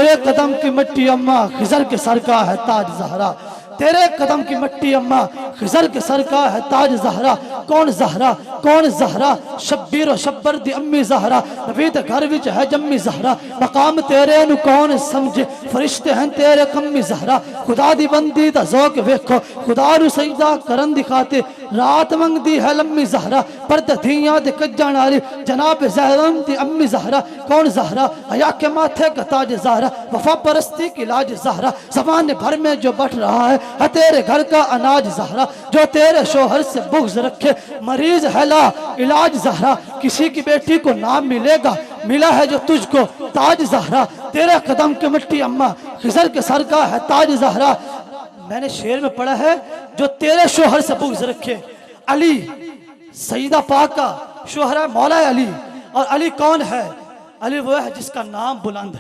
तेरे कदम की मिट्टी अम्मा खिजर के सर का है ताज जहरा, तेरे कदम की मिट्टी अम्मा खिजर के सर का है ताज जहरा। कौन जहरा, कौन जहरा, शब्बीर और शब्बर दी अम्मी जहरा, नबी दे घर विच है जम्मी जहरा। मकाम तेरे नु कौन समझे, फरिश्ते हैं तेरे कम्मी जहरा। खुदा दी बंदी दा ज़ौक वेखो, खुदा नु सजदा करन दी खातिर रात मंगदी है लम्मी जहरा। पर धियां दे कज्जण वाली जनाब ज़हरम दी अम्मी जहरा। कौन जहरा, हया के माथे का ताज जहरा, वफा परस्ती की लाज जहरा। ज़माने भर में जो बट रहा है तेरे घर का अनाज जहरा। जो तेरे शोहर से बुग़्ज़ रखे मरीज है ला इलाज जहरा। किसी की बेटी को नाम मिलेगा, मिला है जो तुझको ताज जहरा। तेरे कदम की मिट्टी अम्मा खिजर के सर का है ताज जहरा। मैंने शेर में पढ़ा है जो तेरे शोहर से बुग़्ज़ रखे। अली सईदा पाक का शोहर है मौला अली। और अली कौन है? अली वो है जिसका नाम बुलंद,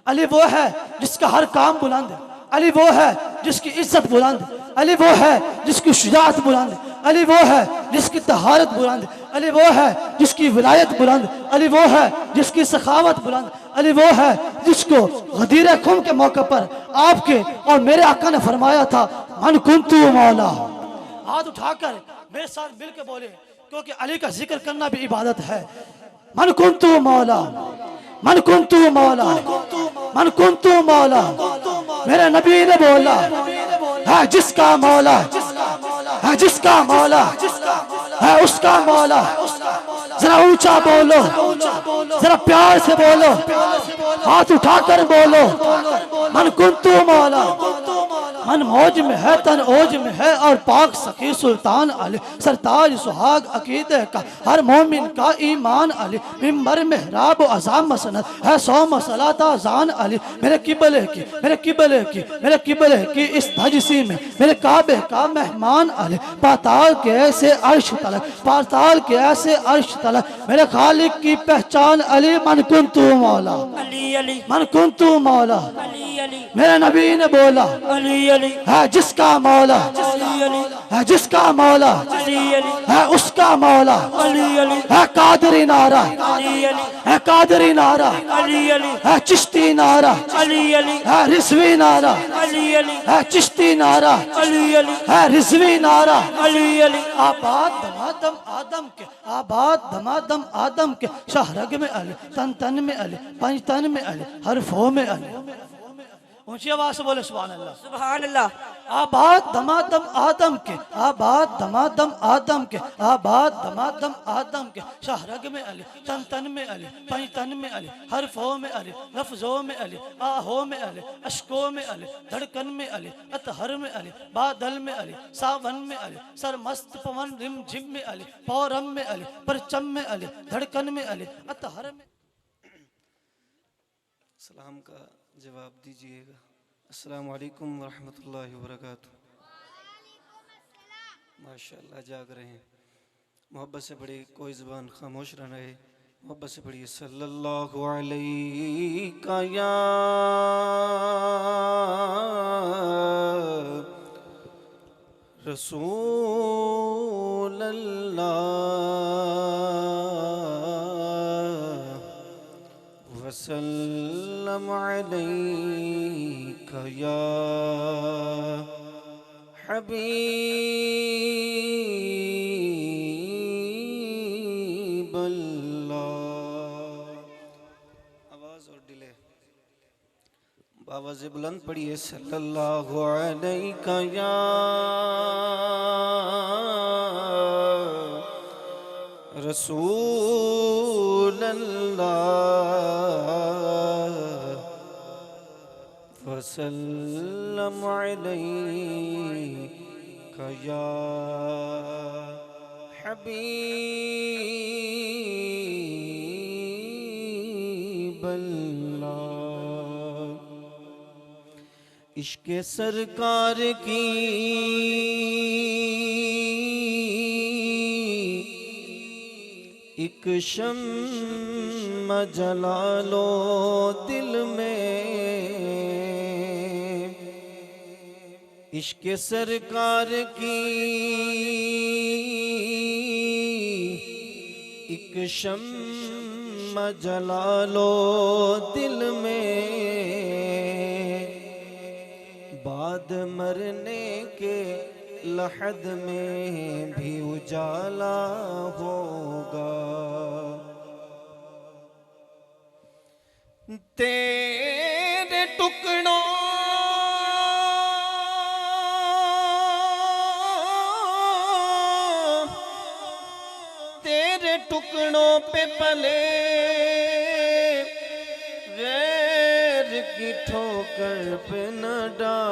अली वो है जिसका हर काम बुलंद, अली वो है जिसकी इज्जत बुलंद, अली वो है जिसकी शुजाअत बुलंद, अली वो है जिसकी तहारत बुलंद, अली वो है जिसकी विलायत बुलंद, अली वो है जिसकी सखावत बुलंद, अली वो है जिसको गदीर खुम के मौके पर आपके और मेरे आका ने फरमाया था मन कुंतु मौला। हाथ उठाकर मेरे साथ मिल के बोले, क्योंकि अली का जिक्र करना भी इबादत है। मन कुंतु मौला, मन कुंतु मौला, मन कुंतु मौला। मेरे नबी ने बोला है जिसका मौला है, जिसका मौला है उसका मौला। जरा ऊंचा बोलो, जरा प्यार से बोलो, हाथ उठाकर बोलो मन कुंतु मौला। मन मौज में है तन ओज में है और पाक सखी सुल्तान अली सरताज सुहाग अकीदे का हर मोमिन का ईमान अली। मिंबर मेहराब अज़ाम मसनद है सौ मसलाता जान अली। मेरे किबले की, मेरे किबले की, मेरे किबले की इस धजसी में मेरे काबे का मेहमान अली। पाताल के ऐसे अर्श तलक, पाताल के ऐसे अर्श तलक मेरे खालिक की पहचान अली। मन कुंतु मौला अली अली, मन कुंतु मौला। अली अली, मेरे नबी ने बोला अली अली, है जिसका मौला अली अली, है, जिसका मौला अली अली, है उसका मौला। अली अली, है कादरी नारा, अली अली, है कादरी नारा, अली अली, है चिश्ती नारा, अली अली, है रिजवी नारा, अली अली, है चिश्ती नारा, अली अली, है रिजवी नारा। अली अली। आबाद धमादम आदम के, आबाद धमादम आदम के। शहरग में अली, तन तन में अली, पंच तन में अली, हर फो में अली। ऊंची आवाज से बोले सुभान अल्लाह, सुभान अल्लाह। आबाद धमादम आदम के, आबाद धमादम आदम के, आबाद धमादम आदम के। शहरग में अली, तन तन में अली, पंच तन में अली, हर फो में अली, लफ्जों में अली, आहो में अली, अशकों में अली, धड़कन में अली, अतहर में अली, बादल में अली, सावन में अली, सरमस्त पवन रिम झिम में अली, पौरम में अली, परचम में अली, धड़कन में अली, अतहर में। सलाम का जवाब दीजिएगा। अस्सलामु अलैकुम वरहमतुल्लाहि वबरकातुहू। माशाअल्लाह जाग रहे हैं। मोहब्बत से पढ़िए, कोई ज़बान खामोश न रहे। मोहब्बत से पढ़िए सल्लल्लाहु अलैका या रसूल अल्लाह वसल्लम अलैका या हबीब अल्लाह। आवाज़ और डिले, आवाज़ बुलंद पढ़िए सल्लल्लाहु अलैका या रसूल अल्लाह वसल्लम अलैका या हबीब अल्लाह। इश्क़ सरकार की एक शम्मा जला लो दिल में। इश्क़ सरकार की एक शम्मा जला लो दिल में। बाद मरने के लहद में भी उजाला होगा। तेरे टुकड़ों पे पले गैर की ठोकर पे न डाल।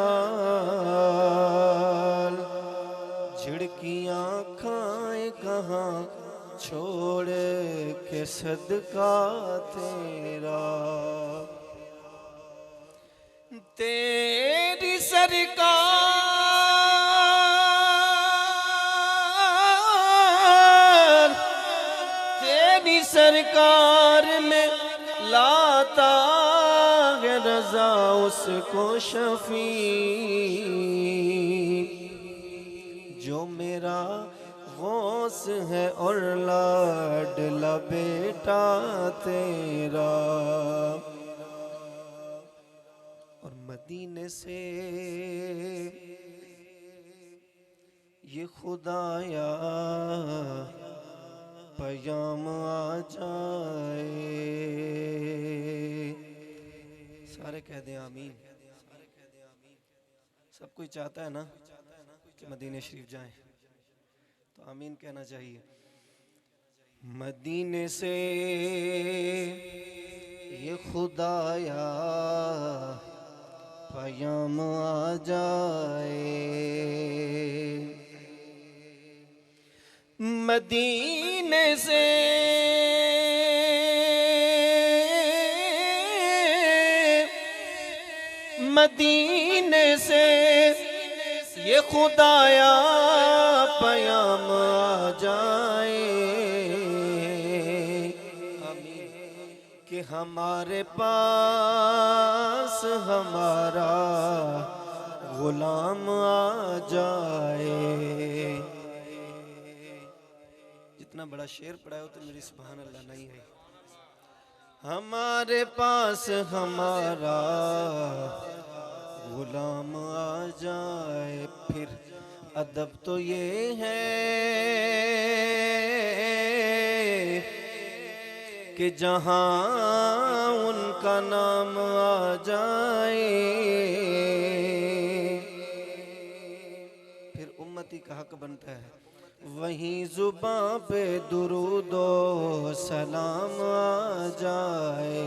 झिड़कियां खाए कहाँ छोड़ के सदका तेरा। तेरी सरकार में लाता है रजा उसको शफी, जो मेरा गौस है और लाडला बेटा तेरा। और मदीने से ये खुदाया पयाम आ जाए। सारे कह दें आमीन। सब कोई चाहता है ना कि मदीने शरीफ जाएं, तो आमीन कहना चाहिए। मदीने से ये खुदाया पयाम आ जाए। मदीने से ये खुदाया पयाम आ जाए कि हमारे पास हमारा गुलाम आ जाए। जितना बड़ा शेर पढ़ा हो तो मेरी सुभान अल्लाह नहीं है। हमारे पास हमारा गुलाम आ जाए। फिर अदब तो ये है कि जहां उनका नाम आ जाए। फिर उम्मती का हक बनता है वहीं जुबां पे दुरूदो सलाम आ जाए।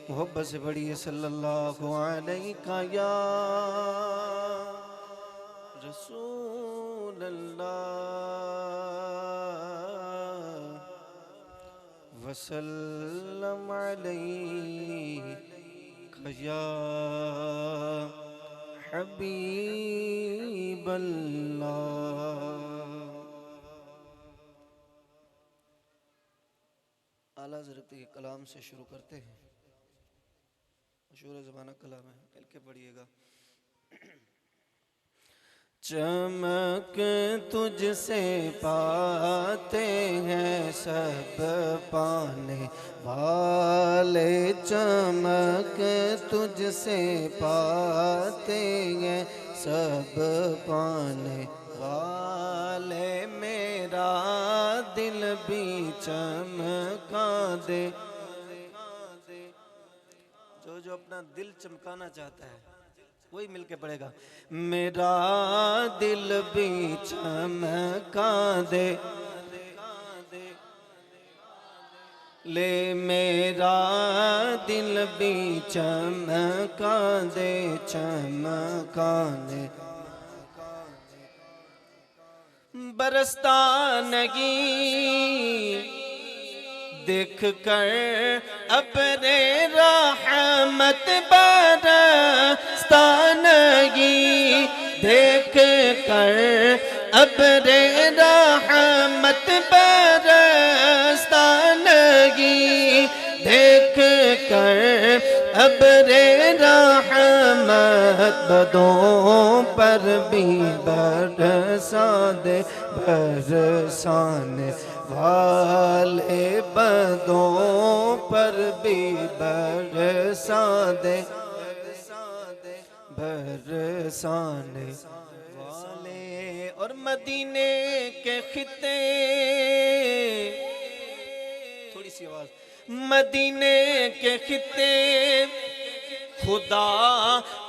मोहब्बत से बड़ी है सल्लल्लाहु अलैहि या रसूल अल्लाह वसल्लम अलैहि या हबीब अल्लाह। आला हज़रत के कलाम से शुरू करते हैं। मशहूर ज़माना कलाम है, मिल के पढ़िएगा। चमक तुझसे पाते हैं सब पाने वाले। चमक तुझसे पाते हैं सब पाने वाले। मेरा दिल भी चमका दे। जो अपना दिल चमकाना चाहता है वही मिलके पड़ेगा। मेरा दिल भी चमका दे ले। मेरा दिल भी चमका दे चमकाने। बरसता नहीं देख कर अपने रहमत बरसता नहीं। देख कर अपने रहमत बरसता नहीं। देख कर अपने रहमत बदों पर भी बरसा दे। बरसाने वाले बदों पर भी बरसा दे। बरसाने वाले। और मदीने के खिते, थोड़ी सी आवाज, मदीने के खिते खुदा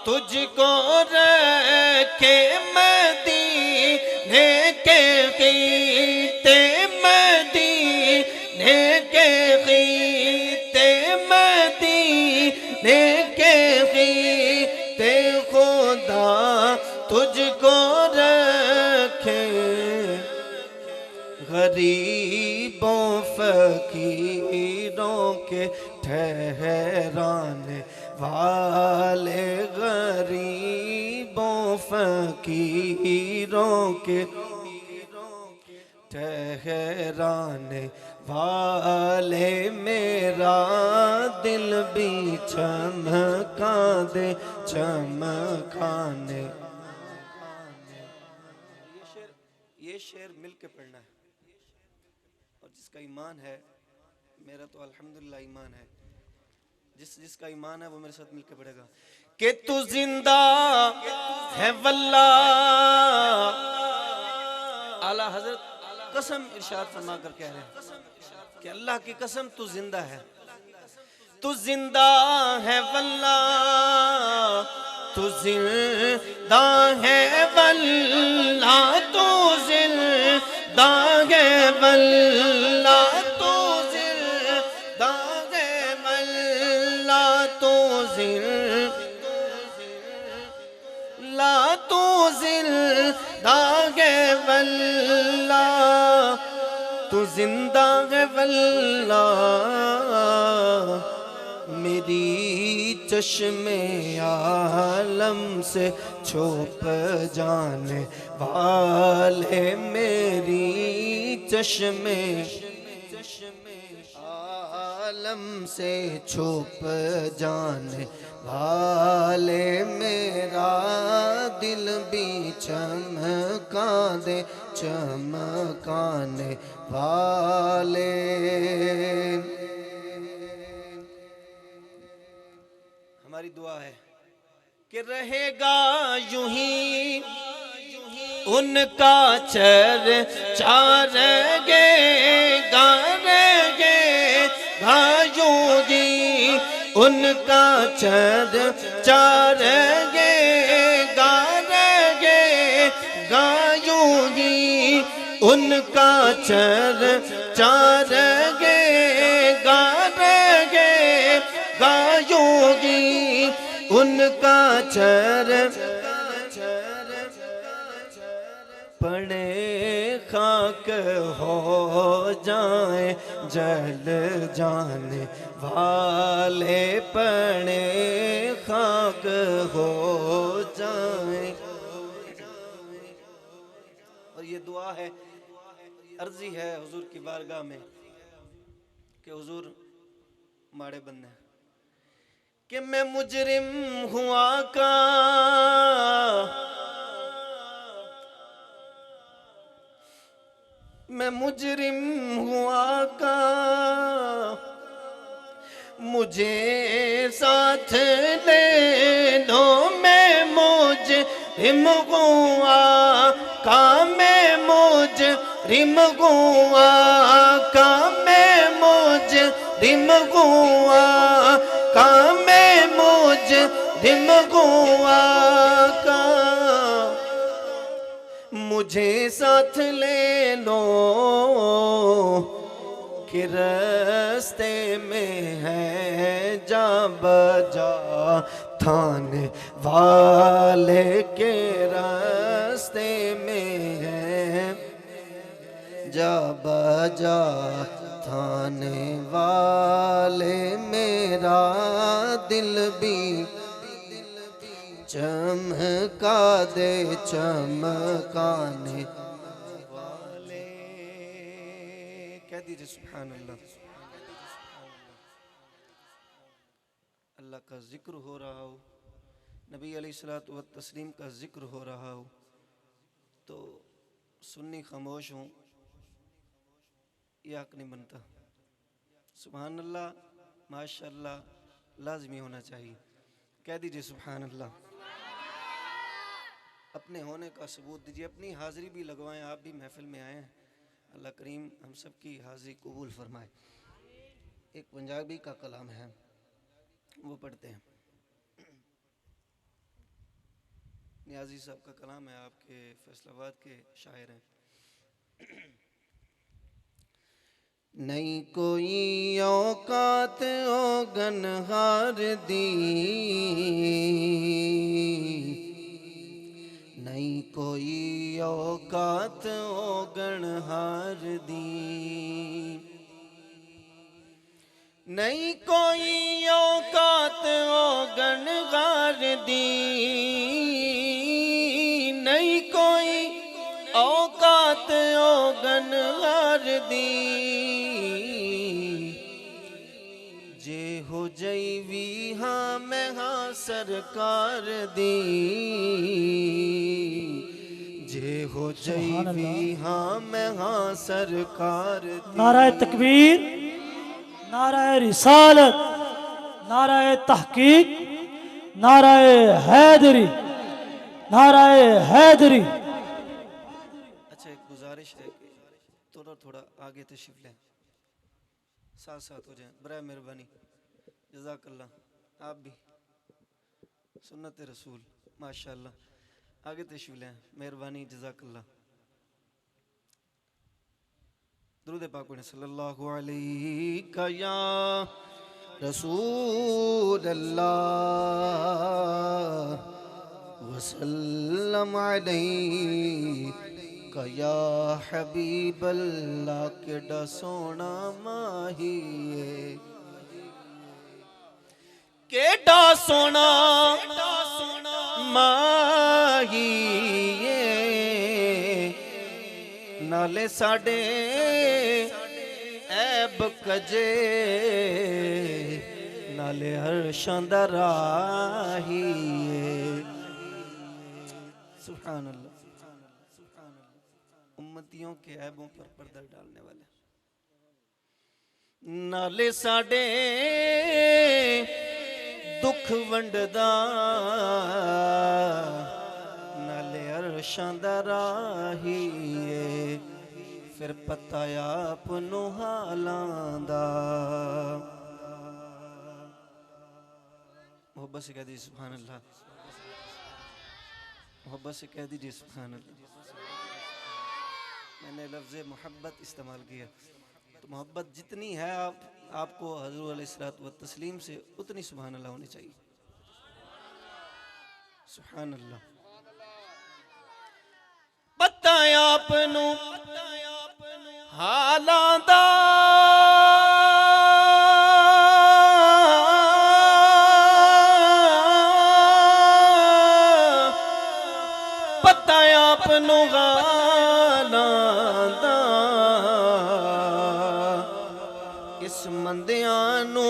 तुझको रखे, मदीने के खिते, मदीने के खिते, मदीने के खिते खुदा तुझको रखे। गरीबों फकीरों के ठहराने वाले, गरीबों फकीरों के ठहराने वाले, मेरा दिल भी चमका दे चमकाने। ये शेर मिल के पढ़ना है, और जिसका ईमान है, मेरा तो अल्हम्दुलिल्लाह ईमान है, जिसका ईमान है वो मेरे साथ मिलके पढ़ेगा। कि तू जिंदा है वल्लाह, आला हजरत कसम इरशाद फरमा कर कह रहे हैं कि अल्लाह की कसम तू जिंदा है, तू जिंदा है वल्लाह, तू जिंदा है वल्लाह, तू जिंदा है वल्लाह, तू जिंदा है वल्लाह, तू जिंदा, तू जिंदा है वल्लाह, तू जिंदा है वल्लाह। मेरी चश्मे आलम से छुप जाने वाले, मेरी चश्मे आलम से छुप जाने वाले, मेरा दिल भी चमका दे चमकाने वाले। हमारी दुआ है कि रहेगा यूं ही उनका चर्चा, रहेगा यूं ही उनका चर्चा, रहेगा यूं ही उनका चर्चा, रहेगा यूं ही उनका पड़े खाक हो जाए जल जाने वाले, पड़े खाक हो जाए। और ये दुआ है, अर्जी है हुजूर की बारगाह में कि हुजूर माड़े बंदे हैं कि मैं मुजरिम हुआ का, मैं मुजरिम हुआ का, मुझे साथ ले दो, मैं मुजरिम हुआ का, मैं मुजरिम हुआ का, मैं मुजरिम हुआ का, मैं मुजरिम हुआ का, मुझे साथ ले लो कि रास्ते में है जा बजा थाने वाले, के रास्ते में है जा बजा थाने वाले, मेरा दिल भी चमका दे चमकाने वाले। कह दीजिए सुभान अल्लाह। अल्लाह का जिक्र हो रहा हो, नबी अलैहिस्सलातु व तस्लीम का जिक्र हो रहा हो, तो सुन्नी खामोश हूँ, ये हक नहीं बनता। सुभान अल्लाह, माशाअल्लाह लाजमी होना चाहिए। कह दीजिए सुभान अल्लाह। अपने होने का सबूत दीजिए, अपनी हाज़िरी भी लगवाएं। आप भी महफिल में आए हैं, अल्लाह करीम हम सब की हाज़िरी कबूल फरमाए। एक पंजाबी का कलाम है, वो पढ़ते हैं। नियाजी साहब का कलाम है, आपके फैसलाबाद के शायर हैं। नहीं कोई औकात ओ गनहार दी, नहीं कोई औकात ओ गनहार दी, नहीं कोई औकात ओ गनहार दी, नहीं कोई औकात ओ गनहार दी, जे हो जई भी हाँ मैं हाँ सरकार दी, जे हो जई भी हाँ मैं हाँ सरकार दी। नाराए तकबीर, नाराए रिसालत, नाराए तहकीक, नाराए हैदरी, नाराए हैदरी। अच्छा, एक गुजारिश है कि थोड़ा थोड़ा आगे तशरीफ लें, साथ साथ हो जाएं, बराए मेहरबानी, जज़ाकल्लाह। आप भी सुन्नत रसूल माशाअल्लाह, आगे तशरीफ लें, मेहरबानी, जज़ाकल्लाह। दुरूद पाक पढ़ें, सल्लल्लाहु अलैहि या रसूल अल्लाह वसल्लम अलैका या हबीब अल्लाह। केड़ा सोना माही है, केड़ा सोना माही है, नाले साडे ऐब कजे, नाले हर्षां दा राही है। सुभान अल्लाह, उम्मतियों के ऐबों पर पर्दा डालने वाले, नाले साडे दुख वंडदा, नाले अरशां दा राही है, फिर पता आप नूं हालां दा। मोहब्बत से कह दी सुभान अल्लाह, मोहब्बत से कह दीजिए सुभान अल्लाह। मैंने लफ्ज़ मोहब्बत इस्तेमाल किया, तो मोहब्बत जितनी है आपको हज़ूर अलैहिस्सलात व तस्लीम से, उतनी सुभान अल्लाह होनी चाहिए। सुभान अल्लाह। पता आपनू हालां दा, पता आपनू हालां दा, इस मंदियां नू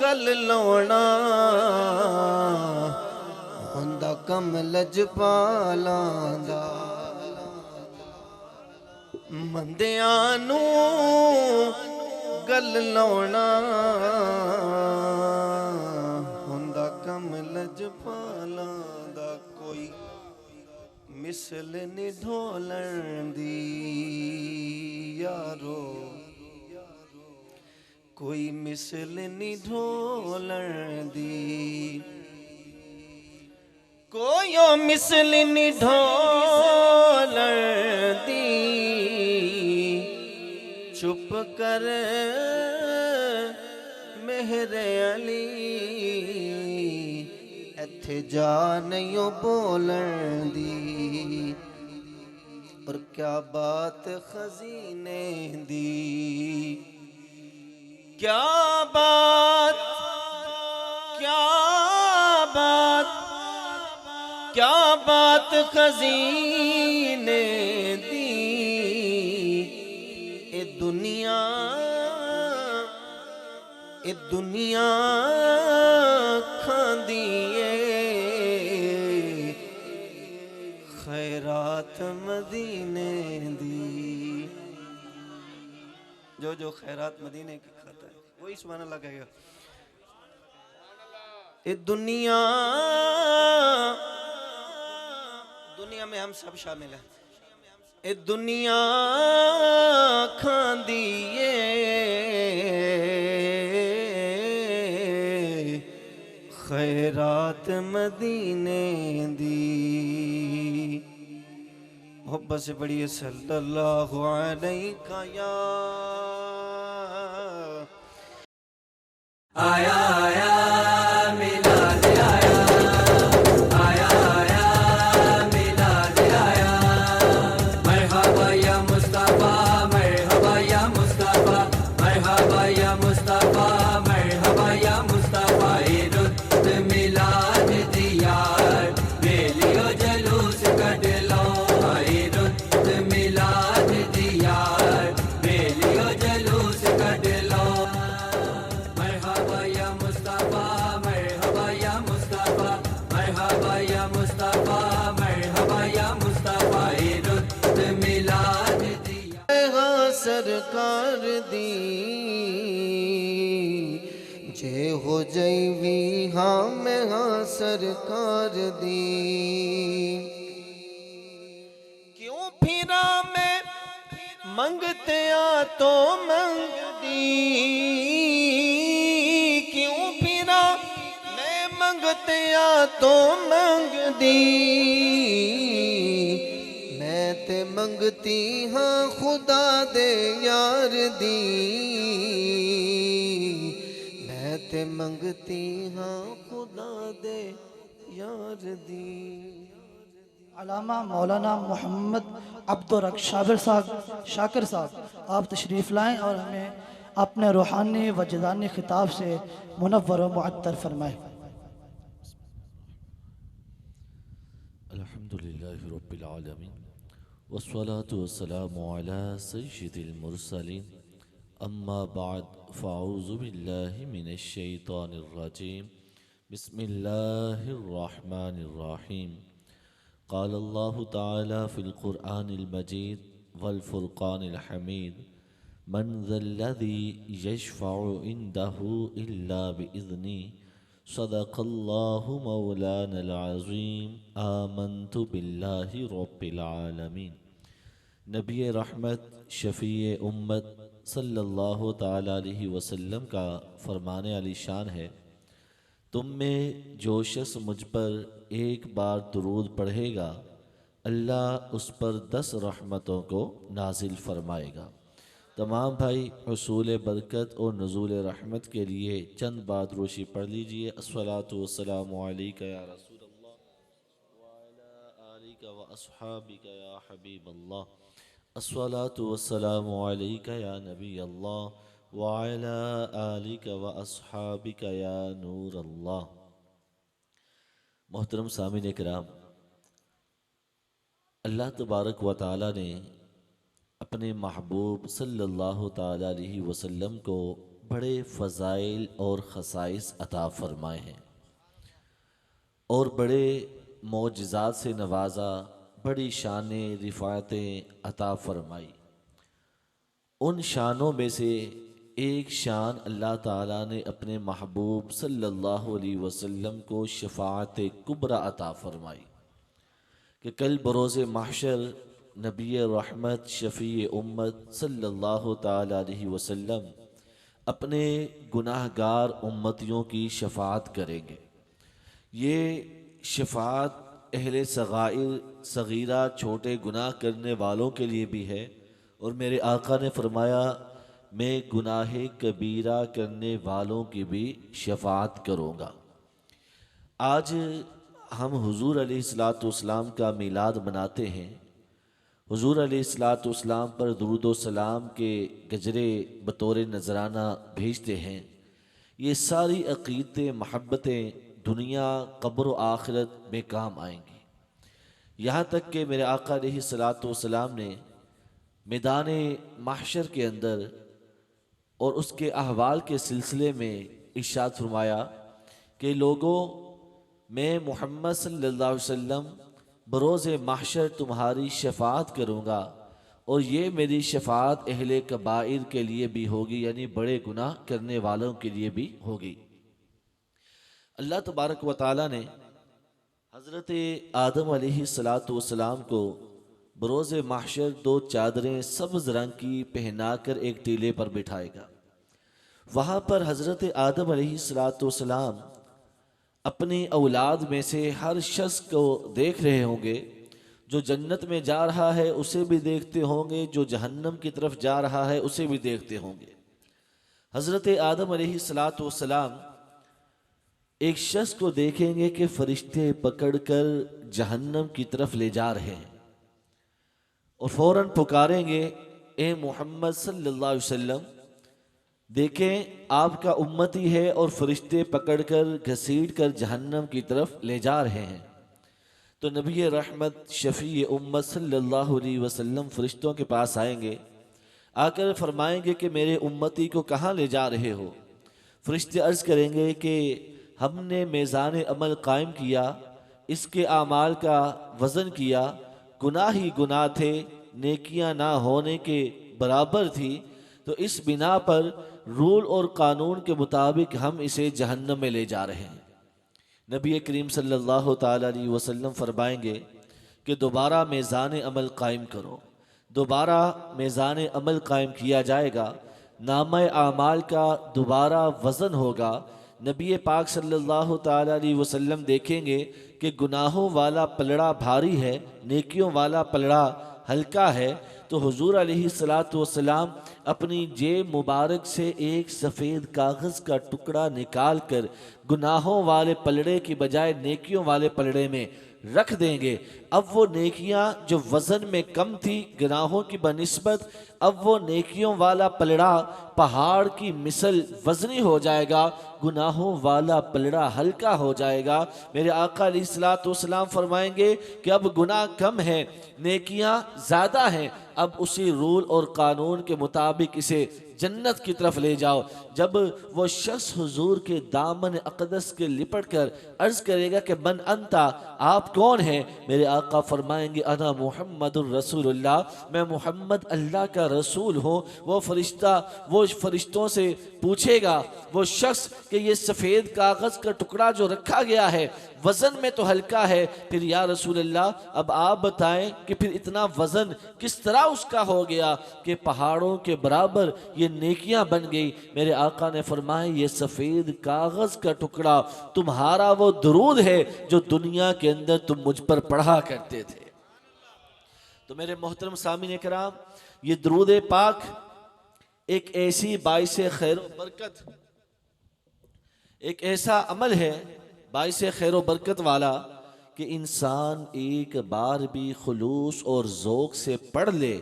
गल लाउणा हुंदा कम लजपालां दा। मंदियां नू गल लाउणा हुंदा कम लजपालां दा। कोई मिसल नी ढोलण दी यारो, कोई मिसल नी ढोलण दी, कोई ओ मिसल नी ढोलण दी। चुप कर मेरे अली, इत्थे जा नहीं बोलण दी। और क्या बात खजीने दी, क्या बात, क्या बात, क्या बात खजीने दी। ए दुनिया खांदी खैरात मदीने दी। जो खैरात मदीने की खाता है वही सुभान अल्लाह कहेगा। ए दुनिया हम सब शामिल हैं। ए दुनिया खांदी खैरात मदीने दी, मोहब्बत से बड़ी सल्लल्लाहु अलैहि या आया आया मिलाद आया, आया आया मिलाद आया। मरहबा या मुस्तफा, मरहबा या मुस्तफा, मरहबा या मुस्तफा, मरहबा या मुस्तफा। रुत मिलाद दिया बेलियो जलूस कट लो, रुत मिलाद दिया बेलियो जलूस कट लो। मरहबा या मुस्तफा, मरहबा या मुस्तफा, मरहबा या मुस्तफा, मरहबा या मुस्तफा। रुत मिलाद दिया सरकार दी जे हो जैवी हाँ मैं हाँ सरकार दी। क्यों फिरा मैं मंगते आ तो मंग दी, क्यों फिरा मैं मंगते आ तो मंग दी। मैं ते मंगती हाँ खुदा दे यार दी, मैं ते मंगती हाँ खुदा दे यार दी। अलामा मौलाना मोहम्मद अब्दुल रक शाकिर साहब आप तशरीफ़ लाएं और हमें अपने रूहानी व जदानी खिताब से मुनव्वर व मुअत्तर फरमाएं। अल्हम्दुलिल्लाहि रब्बिल आलमीन वस्सलातु वस्सलामु अला सय्यिदिल मुरसलीन अम्मा बाद फ़अऊज़ु बिल्लाहि मिनश शैतानिर रजीम बिस्मिल्लाहिर रहमानिर रहीम। क़ाल अल्लाहु तआला फ़िल क़ुरआनिल मजीद वल फ़ुरक़ानिल हमीद मन ज़ल्लज़ी यशफ़अु इंदहु इल्ला बिइज़्निही सदक़ल्लाहु मौलानल अज़ीम आमन्तु बिल्लाहि रब्बिल आलमीन। नबी रहमत शफ़ी उम्मत सल्लल्लाहु ताला अलैहि वसल्लम का फरमाने अली शान है, तुम में जो शख्स मुझ पर एक बार दुरूद पढ़ेगा अल्लाह उस पर 10 रहमतों को नाजिल फरमाएगा। तमाम भाई हुसूल बरकत और नुज़ूल रहमत के लिए चंद बात रोशी पढ़ लीजिए। अस्सलातु वस्सलामु अलैका या रसूल अल्लाह व अला आलिका व अस्हाबिका या हबीब अल्लाह। अस्सलातु वस्सलामु अलैका या नबी अल्लाह व अला आलिका व अस्हाबिका या नूर अल्लाह। मोहतरम सामीन किराम, अल्लाह तबारक व तआला ने अपने महबूब सल्लल्लाहु ताला अलैहि वसल्लम को बड़े फ़ज़ाइल और ख़साइस अता फ़रमाए हैं और बड़े मौजिज़ात से नवाजा, बड़ी शानें रिफ़ायतें अता फ़रमाई। उन शानों में से एक शान अल्लाह ताला ने अपने महबूब सल्लल्लाहु अलैहि वसल्लम को शफ़ाअत कुबरा अता फ़रमाई कि कल बरोज़े महशर नबी रहमत शफ़ी उम्मत सल्लल्लाहु ताला अलैहि वसल्लम अपने गुनाहगार उम्मतियों की शफ़ाअत करेंगे। ये शफ़ाअत अहले सगाइर सगीरा छोटे गुनाह करने वालों के लिए भी है और मेरे आका ने फरमाया मैं गुनाहे कबीरा करने वालों की भी शफ़ाअत करूँगा। आज हम हुज़ूर अलैहिस्सलातु वस्सलाम का मीलाद मनाते हैं। हुज़ूर अलैहिस्सलातु वस्सलाम पर दुरूद व सलाम के गजरे बतौर नजराना भेजते हैं। ये सारी अक़ीदतें महब्बतें दुनिया क़ब्र व आखिरत में काम आएंगी। यहाँ तक कि मेरे आका अलैहिस्सलातु वस्सलाम ने मैदान महशर के अंदर और उसके अहवाल के सिलसिले में इरशाद फरमाया कि लोगों, मैं मुहम्मद सल्लल्लाहु अलैहि वसल्लम बरोज़े महशर तुम्हारी शफ़ाअत करूँगा और ये मेरी शफ़ाअत अहले कबाइर के लिए भी होगी, यानी बड़े गुनाह करने वालों के लिए भी होगी। अल्लाह तबारक व तआला ने हज़रत आदम अलैहिस्सलाम को बरोज़ महशर दो चादरें सब्ज़ रंग की पहनाकर एक टीले पर बिठाएगा। वहाँ पर हज़रत आदम अलैहिस्सलाम अपनी औलाद में से हर शख्स को देख रहे होंगे। जो जन्नत में जा रहा है उसे भी देखते होंगे, जो जहन्नम की तरफ जा रहा है उसे भी देखते होंगे। हज़रत आदम अलैहिस्सलाम एक शख्स को देखेंगे कि फरिश्ते पकड़कर जहन्नम की तरफ ले जा रहे हैं और फौरन पुकारेंगे, ए मोहम्मद सल्लल्लाहु अलैहि वसल्लम, देखें आपका उम्मती है और फरिश्ते पकड़कर घसीट कर जहन्नम की तरफ ले जा रहे हैं। तो नबी रहमत शफ़ी उम्मत सल्लल्लाहु अलैहि वसल्लम फरिश्तों के पास आएंगे, आकर फरमाएंगे कि मेरे उम्मती को कहाँ ले जा रहे हो। फरिश्ते अर्ज़ करेंगे कि हमने मेज़ान अमल कायम किया, इसके आमाल का वज़न किया, गुनाह ही गुनाह थे, नेकियां ना होने के बराबर थी, तो इस बिना पर रूल और कानून के मुताबिक हम इसे जहन्नम में ले जा रहे हैं। नबी करीम सल्लल्लाहु ताला अलैहि वसल्लम फरमाएंगे कि दोबारा मेज़ान अमल कायम करो। दोबारा मेज़ान अमल कायम किया जाएगा, नामा आमाल का दोबारा वज़न होगा। नबी पाक सल्लल्लाहु ताला अलैहि वसल्लम देखेंगे कि गुनाहों वाला पलड़ा भारी है, नेकियों वाला पलड़ा हल्का है। तो हुजूर अलैहिस्सलातु वस्सलाम अपनी जेब मुबारक से एक सफ़ेद कागज़ का टुकड़ा निकाल कर गुनाहों वाले पलड़े की बजाय नेकियों वाले पलड़े में रख देंगे। अब वो नेकियां जो वज़न में कम थी गुनाहों की बनिस्बत, अब वो नेकियों वाला पलड़ा पहाड़ की मिसल वज़नी हो जाएगा, गुनाहों वाला पलड़ा हल्का हो जाएगा। मेरे आका अलैहिस्सलातु वस्सलाम फरमाएंगे कि अब गुनाह कम है, नेकियां ज़्यादा हैं, अब उसी रूल और कानून के मुताबिक इसे जन्नत की तरफ ले जाओ। जब वो शख्स हुजूर के दामन अक़दस के लिपट कर अर्ज़ करेगा कि मन अंता, आप कौन हैं? मेरे आका फरमाएंगे अना मुहम्मदुर रसूलुल्लाह, मैं मुहम्मद अल्लाह का रसूल हूँ। वो फरिश्तों से पूछेगा वो शख्स कि ये सफ़ेद कागज़ का टुकड़ा जो रखा गया है वज़न में तो हल्का है, फिर या रसूल अल्लाह अब आप बताएं कि फिर इतना वज़न किस तरह उसका हो गया कि पहाड़ों के बराबर ये नेकियां बन गई। मेरे आका ने फरमाया ये सफ़ेद कागज़ का टुकड़ा तुम्हारा वो दुरूद है जो दुनिया के अंदर तुम मुझ पर पढ़ा करते थे। तो मेरे मोहतरम सामीन कराम, ये दुरूद पाक एक ऐसी बाइसे खैर बरकत, एक ऐसा अमल है बाइसे खैर बरकत वाला कि इंसान एक बार भी खुलूस और ज़ौक़ से पढ़ ले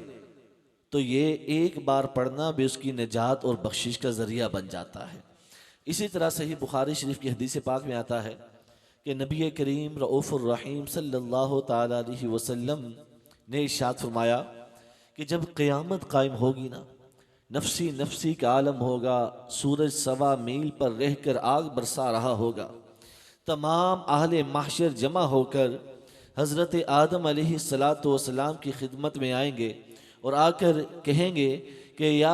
तो ये एक बार पढ़ना भी उसकी निजात और बख्शिश का ज़रिया बन जाता है। इसी तरह सही बुखारी शरीफ की हदीस पाक में आता है कि नबी करीम रऊफ़ुर रहीम सल्लल्लाहु ताला अलैहि वसल्लम ने इरशाद फरमाया कि जब क़यामत कायम होगी ना, नफसी नफसी का आलम होगा, सूरज सवा मील पर रहकर आग बरसा रहा होगा, तमाम अहले महशर जमा होकर हज़रत आदम अलैहिस्सलातु वस्सलाम की खिदमत में आएंगे और आकर कहेंगे कि या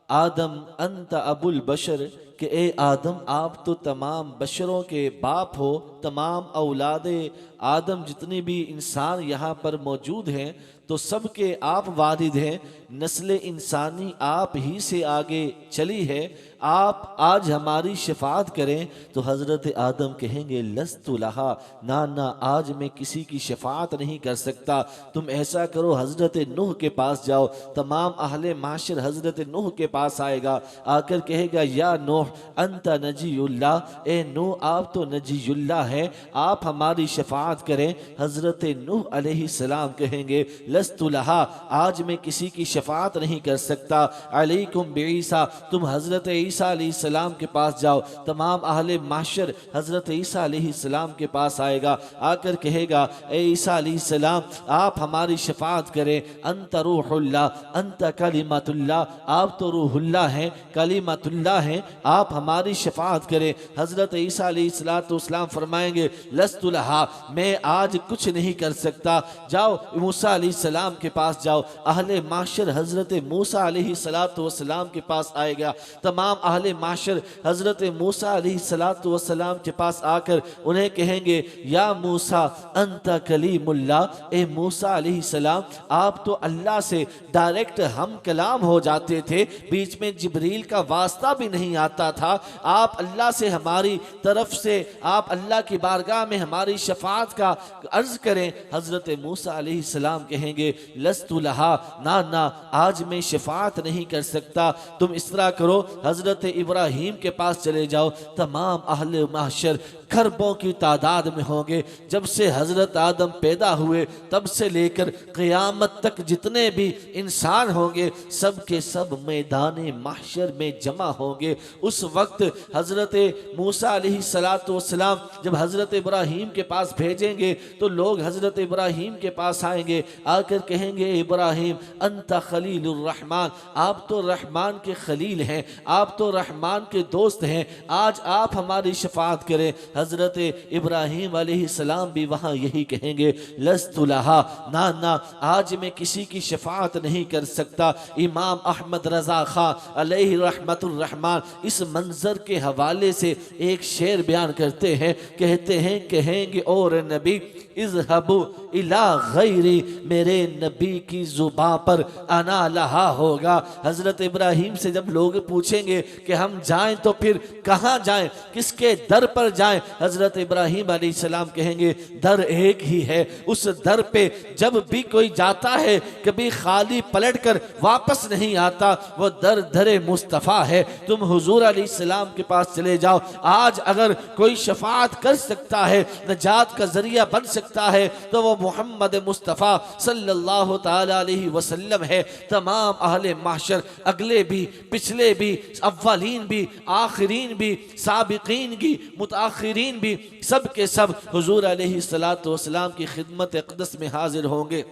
आदम अंत अबुल बशर, कि ए आदम आप तो तमाम बशरों के बाप हो, तमाम औलादे आदम जितने भी इंसान यहाँ पर मौजूद हैं तो सब के आप वालिद हैं, नस्ल इंसानी आप ही से आगे चली है, आप आज हमारी शफाअत करें। तो हज़रत आदम कहेंगे लस्तु लहा, ना ना आज मैं किसी की शफाअत नहीं कर सकता। तुम ऐसा करो हज़रत नूह के पास जाओ। तमाम अहले माशर हज़रत नूह के पास आएगा, आकर कहेगा या नूह अंता नजीयुल्लाह, ए नूह आप तो नजीयुल्लाह हैं, आप हमारी शफाअत करें। हज़रत नूह अलैहिस्सलाम कहेंगे लस्तु लहा, आज मैं किसी की शफाअत नहीं कर सकता। अलैकुम बिईसा, तुम हज़रत ईसा अलैहिस्सलाम के पास जाओ। तमाम अहले माशर हज़रत ईसा अलैहिस्सलाम के पास आएगा, आकर कहेगा ए ईसा अलैहिस्सलाम आप हमारी शफाअत करें। अंत रूहुल्लाह अंत कलिमतुल्लाह, आप तो रूहुल्लाह हैं, कलिमतुल्लाह हैं, आप हमारी शफाअत करें। हज़रत ईसा अलैहिस्सलाम फरमाएंगे लस्तु लहा, मैं आज कुछ नहीं कर सकता। जाओ मूसा अलैहिस्सलाम अलैहिस्सलाम के पास जाओ। अहले माशर हज़रत मूसा अलैहिस्सलाम के पास आएगा। तमाम अहले माशर हज़रत मूसा अलैहिस्सलाम के पास आकर उन्हें कहेंगे, या मूसा अंता कलीमुल्लाह, ए मूसा अलैहिस्सलाम आप तो अल्लाह से डायरेक्ट हम कलाम हो जाते थे, बीच में जिब्रील का वास्ता भी नहीं आता था। आप अल्लाह से हमारी तरफ से आप अल्लाह की बारगाह में हमारी शफाअत का अर्ज करें। हज़रत मूसा अलैहिस्सलाम कहेंगे, लस्तु लहा, ना आज मैं शफाअत नहीं कर सकता। तुम इस तरह करो, हज़रत इब्राहीम के पास चले जाओ। तमाम अहले महशर खरबों की तादाद में होंगे। जब से हज़रत आदम पैदा हुए तब से लेकर क़यामत तक जितने भी इंसान होंगे सब के सब मैदान महशर में जमा होंगे। उस वक्त हज़रत मूसा अलैहिस्सलाम जब हज़रत इब्राहीम के पास भेजेंगे तो लोग हज़रत इब्राहीम के पास आएंगे, आकर कहेंगे, इब्राहीम अंता खलीलुर रहमान, आप तो रहमान के खलील हैं, आप तो रहमान के दोस्त हैं, आज आप हमारी शफाअत करें। हज़रत इब्राहीम अलैहिस्सलाम भी वहाँ यही कहेंगे, लस्तु लहा, ना आज मैं किसी की शफाअत नहीं कर सकता। इमाम अहमद रज़ा खां अलैहि रहमतुर रहमान इस मंजर के हवाले से एक शेर बयान करते हैं, कहते हैं, कहेंगे और नबी इज़हबू इला गैरी, मेरे नबी की जुबां पर अना लहा होगा। हज़रत इब्राहीम से जब लोग पूछेंगे कि हम जाएं तो फिर कहाँ जाएं, किसके दर पर जाएं, हज़रत इब्राहीम अलैहिस्सलाम कहेंगे, दर एक ही है, उस दर पे जब भी कोई जाता है कभी खाली पलट कर वापस नहीं आता, वो दर दरे मुस्तफ़ा है। तुम हुजूर अलैहिस्सलाम के पास चले जाओ। आज अगर कोई शफाअत कर सकता है, नजात का जरिया बन सकता है तो वो मोहम्मद मुस्तफ़ा सल्लल्लाहु ताला अलैहि वसल्लम है। तमाम अहले महशर, अगले भी, पिछले भी, अव्वलीन भी, आखिरीन भी, साबिकीन भी, मुताखिरीन भी, सब के सब हुजूर अलैहिस्सलातु वस्सलाम की खिदमत अक़दस में हाजिर होंगे।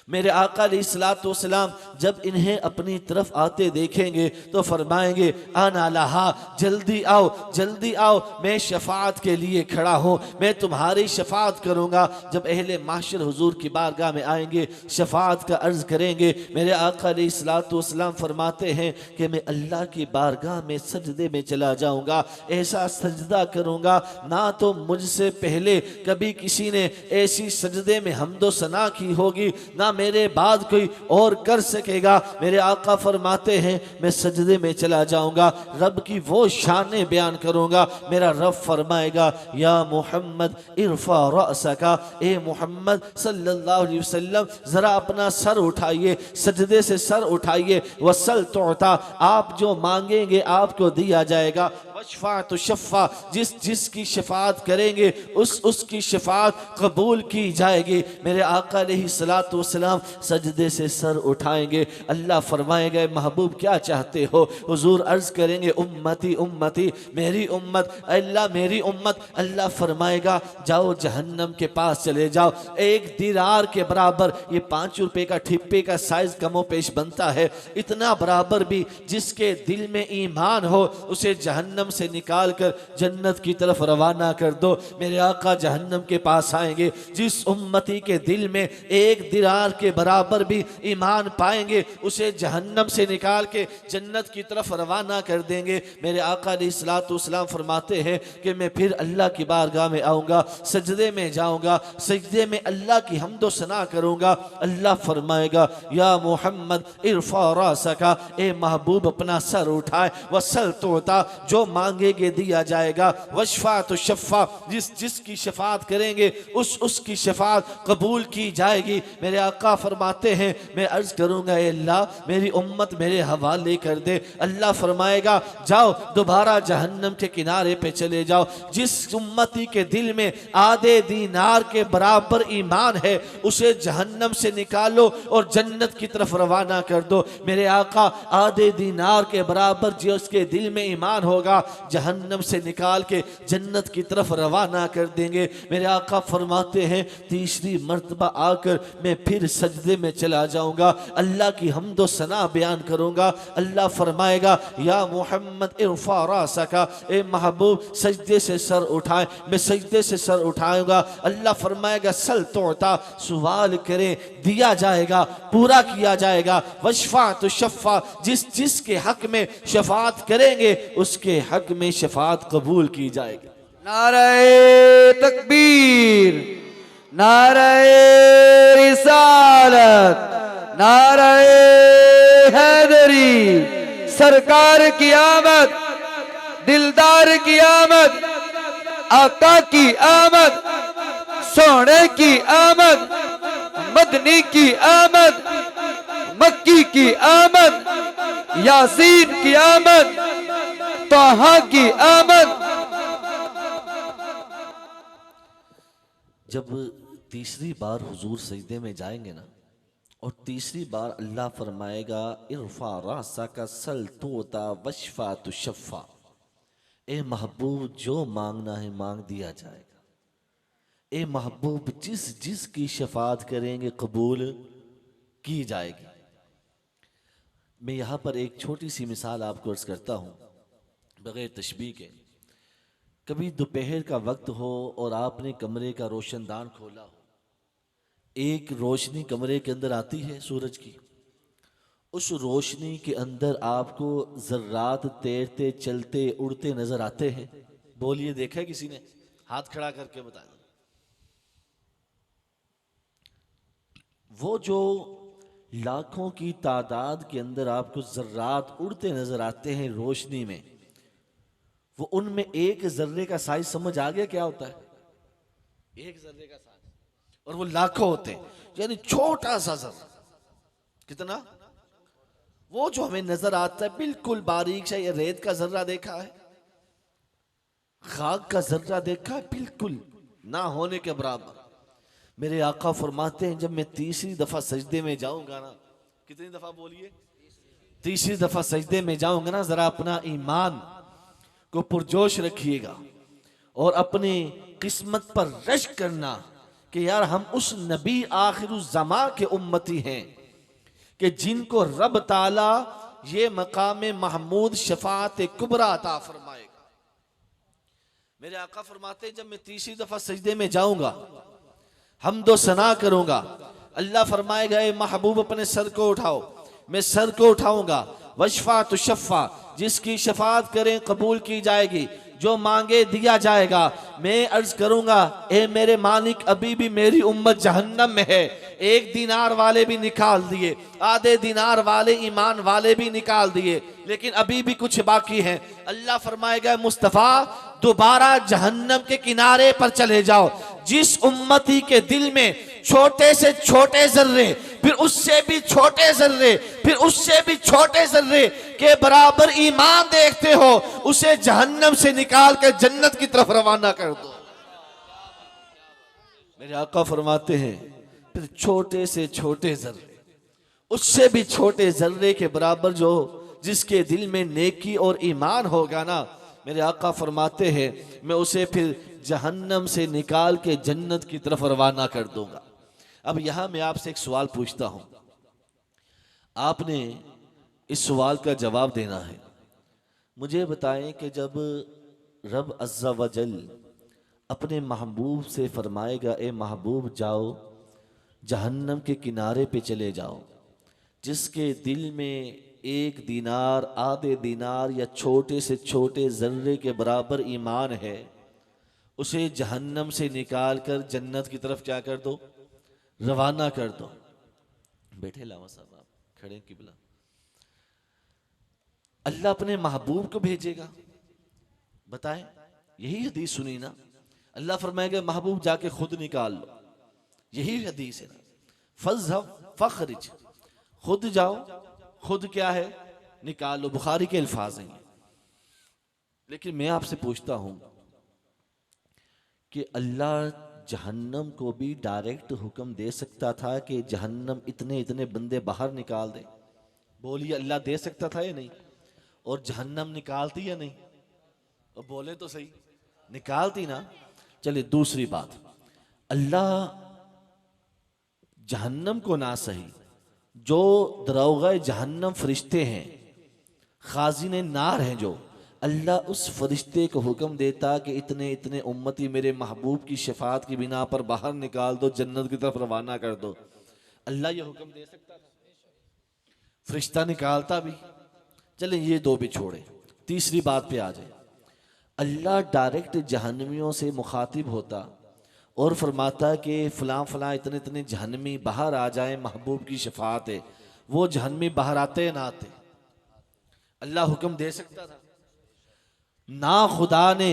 मेरे आका अलैहिस्सलाम जब इन्हें अपनी तरफ आते देखेंगे तो फरमाएंगे, आना लहा, जल्दी आओ, जल्दी आओ, मैं शफाअत के लिए खड़ा हूँ, मैं तुम्हारी शफाअत करूँगा। जब अहले माशर हुजूर की बारगाह में आएंगे, शफाअत का अर्ज करेंगे, मेरे आका अलैहिस्सलाम फरमाते हैं कि मैं अल्लाह की बारगाह में सजदे में चला जाऊँगा, ऐसा सजदा करूँगा ना तो मुझसे पहले कभी किसी ने ऐसी सजदे में हम्दो सना की होगी, ना मेरे बाद कोई और कर सकेगा। मेरे आका फरमाते हैं, मैं सजदे में चला जाऊंगा, रब की वो शानें बयान करूंगा। मेरा रब फरमाएगा, या मोहम्मद इरफा रअसका, ए मोहम्मद सल्लल्लाहु अलैहि वसल्लम जरा अपना सर उठाइए, सजदे से सर उठाइए। वसल तुअता, आप जो मांगेंगे आपको दिया जाएगा। वशफा तो शफ़ा, जिसकी शफाअत करेंगे उसकी शफाअत कबूल की जाएगी। मेरे आका अलैहिस्सलातु वस्सलाम सजदे से सर उठाएंगे। अल्लाह फरमाएगा, महबूब क्या चाहते हो? हुजूर अर्ज करेंगे, उम्मती उम्मती, मेरी उम्मत, अल्लाह मेरी उम्मत। अल्लाह फरमाएगा, जाओ जहन्नम के पास चले जाओ। एक दिनार के बराबर, ये 5 रुपए का ठिप्पे का साइज कमो पेश बनता है, इतना बराबर भी जिसके दिल में ईमान हो उसे जहन्नम से निकाल कर जन्नत की तरफ रवाना कर दो। मेरे आका जहन्नम के पास आएंगे, जिस उम्मती के दिल में एक दिनार के बराबर भी ईमान पाएंगे उसे जहन्नम से निकाल के जन्नत की तरफ रवाना कर देंगे। मेरे आका अलैहिस्सलातु वस्सलाम फरमाते हैं कि मैं फिर अल्लाह की बारगाह में आऊँगा, सजदे में जाऊँगा, सजदे में अल्लाह की हम्दो सना करूँगा। अल्लाह फरमाएगा, या मोहम्मद इरफा रासका, ए महबूब अपना सर उठाए। वसल तोता, जो मांगेंगे दिया जाएगा। वशफा तो शफ़ा, जिसकी शफात करेंगे उसकी शफात कबूल की जाएगी। मेरे आका फरमाते हैं, मैं अर्ज करूंगा, ए अल्लाह मेरी उम्मत मेरे हवाले कर दे। अल्लाह फरमाएगा, जाओ दोबारा जहन्नम के किनारे पे चले जाओ। जिस उम्मती के दिल में आधे दीनार के बराबर ईमान है उसे जहन्नम से निकालो और जन्नत की तरफ रवाना कर दो। मेरे आका आधे दीनार के बराबर जिसके दिल में ईमान होगा जहन्नम से निकाल के जन्नत की तरफ रवाना कर देंगे। मेरे आका फरमाते हैं तीसरी मर्तबा आकर मैं फिर सजदे में चला जाऊंगा, अल्लाह की हम्दो सना बयान करूंगा। अल्लाह फरमाएगा या मोहम्मद इरफा रासका, ए महबूब सजदे से सर उठाए। मैं सजदे से सर उठाऊंगा। अल्लाह फरमाएगा सल तोता, सवाल करें दिया जाएगा, पूरा किया जाएगा। वशफा तो शफा, जिस के हक में शफात करेंगे उसके हक में शफात कबूल की जाएगी। नारे तकबीर, नारे रिसालत, नारे हैदरी, सरकार की आमद, दिलदार की आमद, आका की आमद, सोने की आमद, मदनी की आमद, मक्की की आमद, यासीन की आमद, ताहा की आमद। जब तीसरी बार हुजूर सजदे में जाएंगे ना, और तीसरी बार अल्लाह फरमाएगा इरफा रासा का सल तोता वशफा तो शफा, ए महबूब जो मांगना है मांग दिया जाएगा। ए महबूब जिस की शफात करेंगे कबूल की जाएगी। मैं यहाँ पर एक छोटी सी मिसाल आपको अर्ज करता हूँ बगैर तशबीह के। कभी दोपहर का वक्त हो और आपने कमरे का रोशनदान खोला हो, एक रोशनी कमरे के अंदर आती है सूरज की, उस रोशनी के अंदर आपको जर्रात तैरते चलते उड़ते नजर आते हैं। बोलिए देखा है किसी ने? हाथ खड़ा करके बताएं। वो जो लाखों की तादाद के अंदर आपको जर्रात उड़ते नजर आते हैं रोशनी में, वो उनमें एक जर्रे का साइज समझ आ गया क्या होता है? एक जर्रे का साइज, और वो लाखों होते हैं, यानी छोटा सा जर्रा। कितना? वो जो हमें नजर आता है बिल्कुल बारीक सा, ये रेत का जर्रा देखा है, खाक का जर्रा देखा है, बिल्कुल ना होने के बराबर। मेरे आका फरमाते हैं जब मैं तीसरी दफा सजदे में जाऊंगा ना, कितनी दफा बोलिए? तीसरी दफा सजदे में जाऊंगा ना, जरा अपना ईमान को पुरजोश रखिएगा और अपनी किस्मत पर रश्क करना कि यार हम उस नबी आखिरुज़्ज़मा के उम्मती हैं कि जिनको रब ताला ये मकाम महमूद शफात कुबरा अता फरमाएगा। मेरे आका फरमाते हैं जब मैं तीसरी दफा सजदे में जाऊंगा, हमदो सना करूंगा, अल्लाह फरमाएगा ए महबूब अपने सर को उठाओ। मैं सर को उठाऊंगा। वशफा तो शफा, जिसकी शफात करें कबूल की जाएगी, जो मांगे दिया जाएगा। मैं अर्ज करूंगा ए मेरे मालिक, अभी भी मेरी उम्मत जहन्नम में है। एक दिनार वाले भी निकाल दिए, आधे दिनार वाले ईमान वाले भी निकाल दिए, लेकिन अभी भी कुछ बाकी हैं। अल्लाह फरमाएगा मुस्तफ़ा दोबारा जहन्नम के किनारे पर चले जाओ। जिस उम्मती के दिल में छोटे से छोटे जर्रे, फिर उससे भी छोटे जर्रे, फिर उससे भी छोटे जर्रे के बराबर ईमान देखते हो, उसे जहन्नम से निकाल कर जन्नत की तरफ रवाना कर दो। मेरे आका फरमाते हैं फिर छोटे से छोटे जर्रे, उससे भी छोटे जर्रे के बराबर जो जिसके दिल में नेकी और ईमान होगा ना, मेरे आका फरमाते हैं मैं उसे फिर जहन्नम से निकाल के जन्नत की तरफ रवाना कर दूंगा। अब यहां मैं आपसे एक सवाल पूछता हूं, आपने इस सवाल का जवाब देना है। मुझे बताएं कि जब रब अज़्ज़ा वजल अपने महबूब से फरमाएगा ए महबूब जाओ जहन्नम के किनारे पे चले जाओ, जिसके दिल में एक दिनार, आधे दिनार या छोटे से छोटे जर्रे के बराबर ईमान है, उसे जहन्नम से निकाल कर जन्नत की तरफ क्या कर दो? रवाना कर दो। बैठे लावा साहब, आप खड़े किबला। अल्लाह अपने महबूब को भेजेगा, बताएं, यही हदीस सुनी ना। अल्लाह फरमाएगा महबूब जाके खुद निकाल लो, यही हदीस है ना। फज़हब फखरिज, खुद जाओ, खुद क्या है? निकाल लो। बुखारी के अल्फाज हैं। लेकिन मैं आपसे पूछता हूं कि अल्लाह जहन्नम को भी डायरेक्ट हुक्म दे सकता था कि जहन्नम इतने इतने बंदे बाहर निकाल दे? बोलिए, अल्लाह दे सकता था या नहीं? और जहन्नम निकालती या नहीं? और बोले तो सही, निकालती ना। चलिए दूसरी बात, अल्लाह जहन्नम को ना सही, जो दरोगा जहन्नम फरिश्ते हैं, खाजिन नार हैं, जो अल्लाह उस फरिश्ते को हुक्म देता कि इतने इतने उम्मती मेरे महबूब की शफात की बिना पर बाहर निकाल दो, जन्नत की तरफ रवाना कर दो। अल्लाह ये हुक्म दे सकता था, फरिश्ता निकालता भी। चले ये दो भी छोड़े, तीसरी बात पे आ जाए। अल्लाह डायरेक्ट जहन्नमियों से मुखातिब होता और फरमाता कि फलां फलां इतने इतने जहन्नमी बाहर आ जाए, महबूब की शफात है। वो जहन्नमी बाहर आते ना आते, अल्लाह हुक्म दे सकता था। ना खुदा ने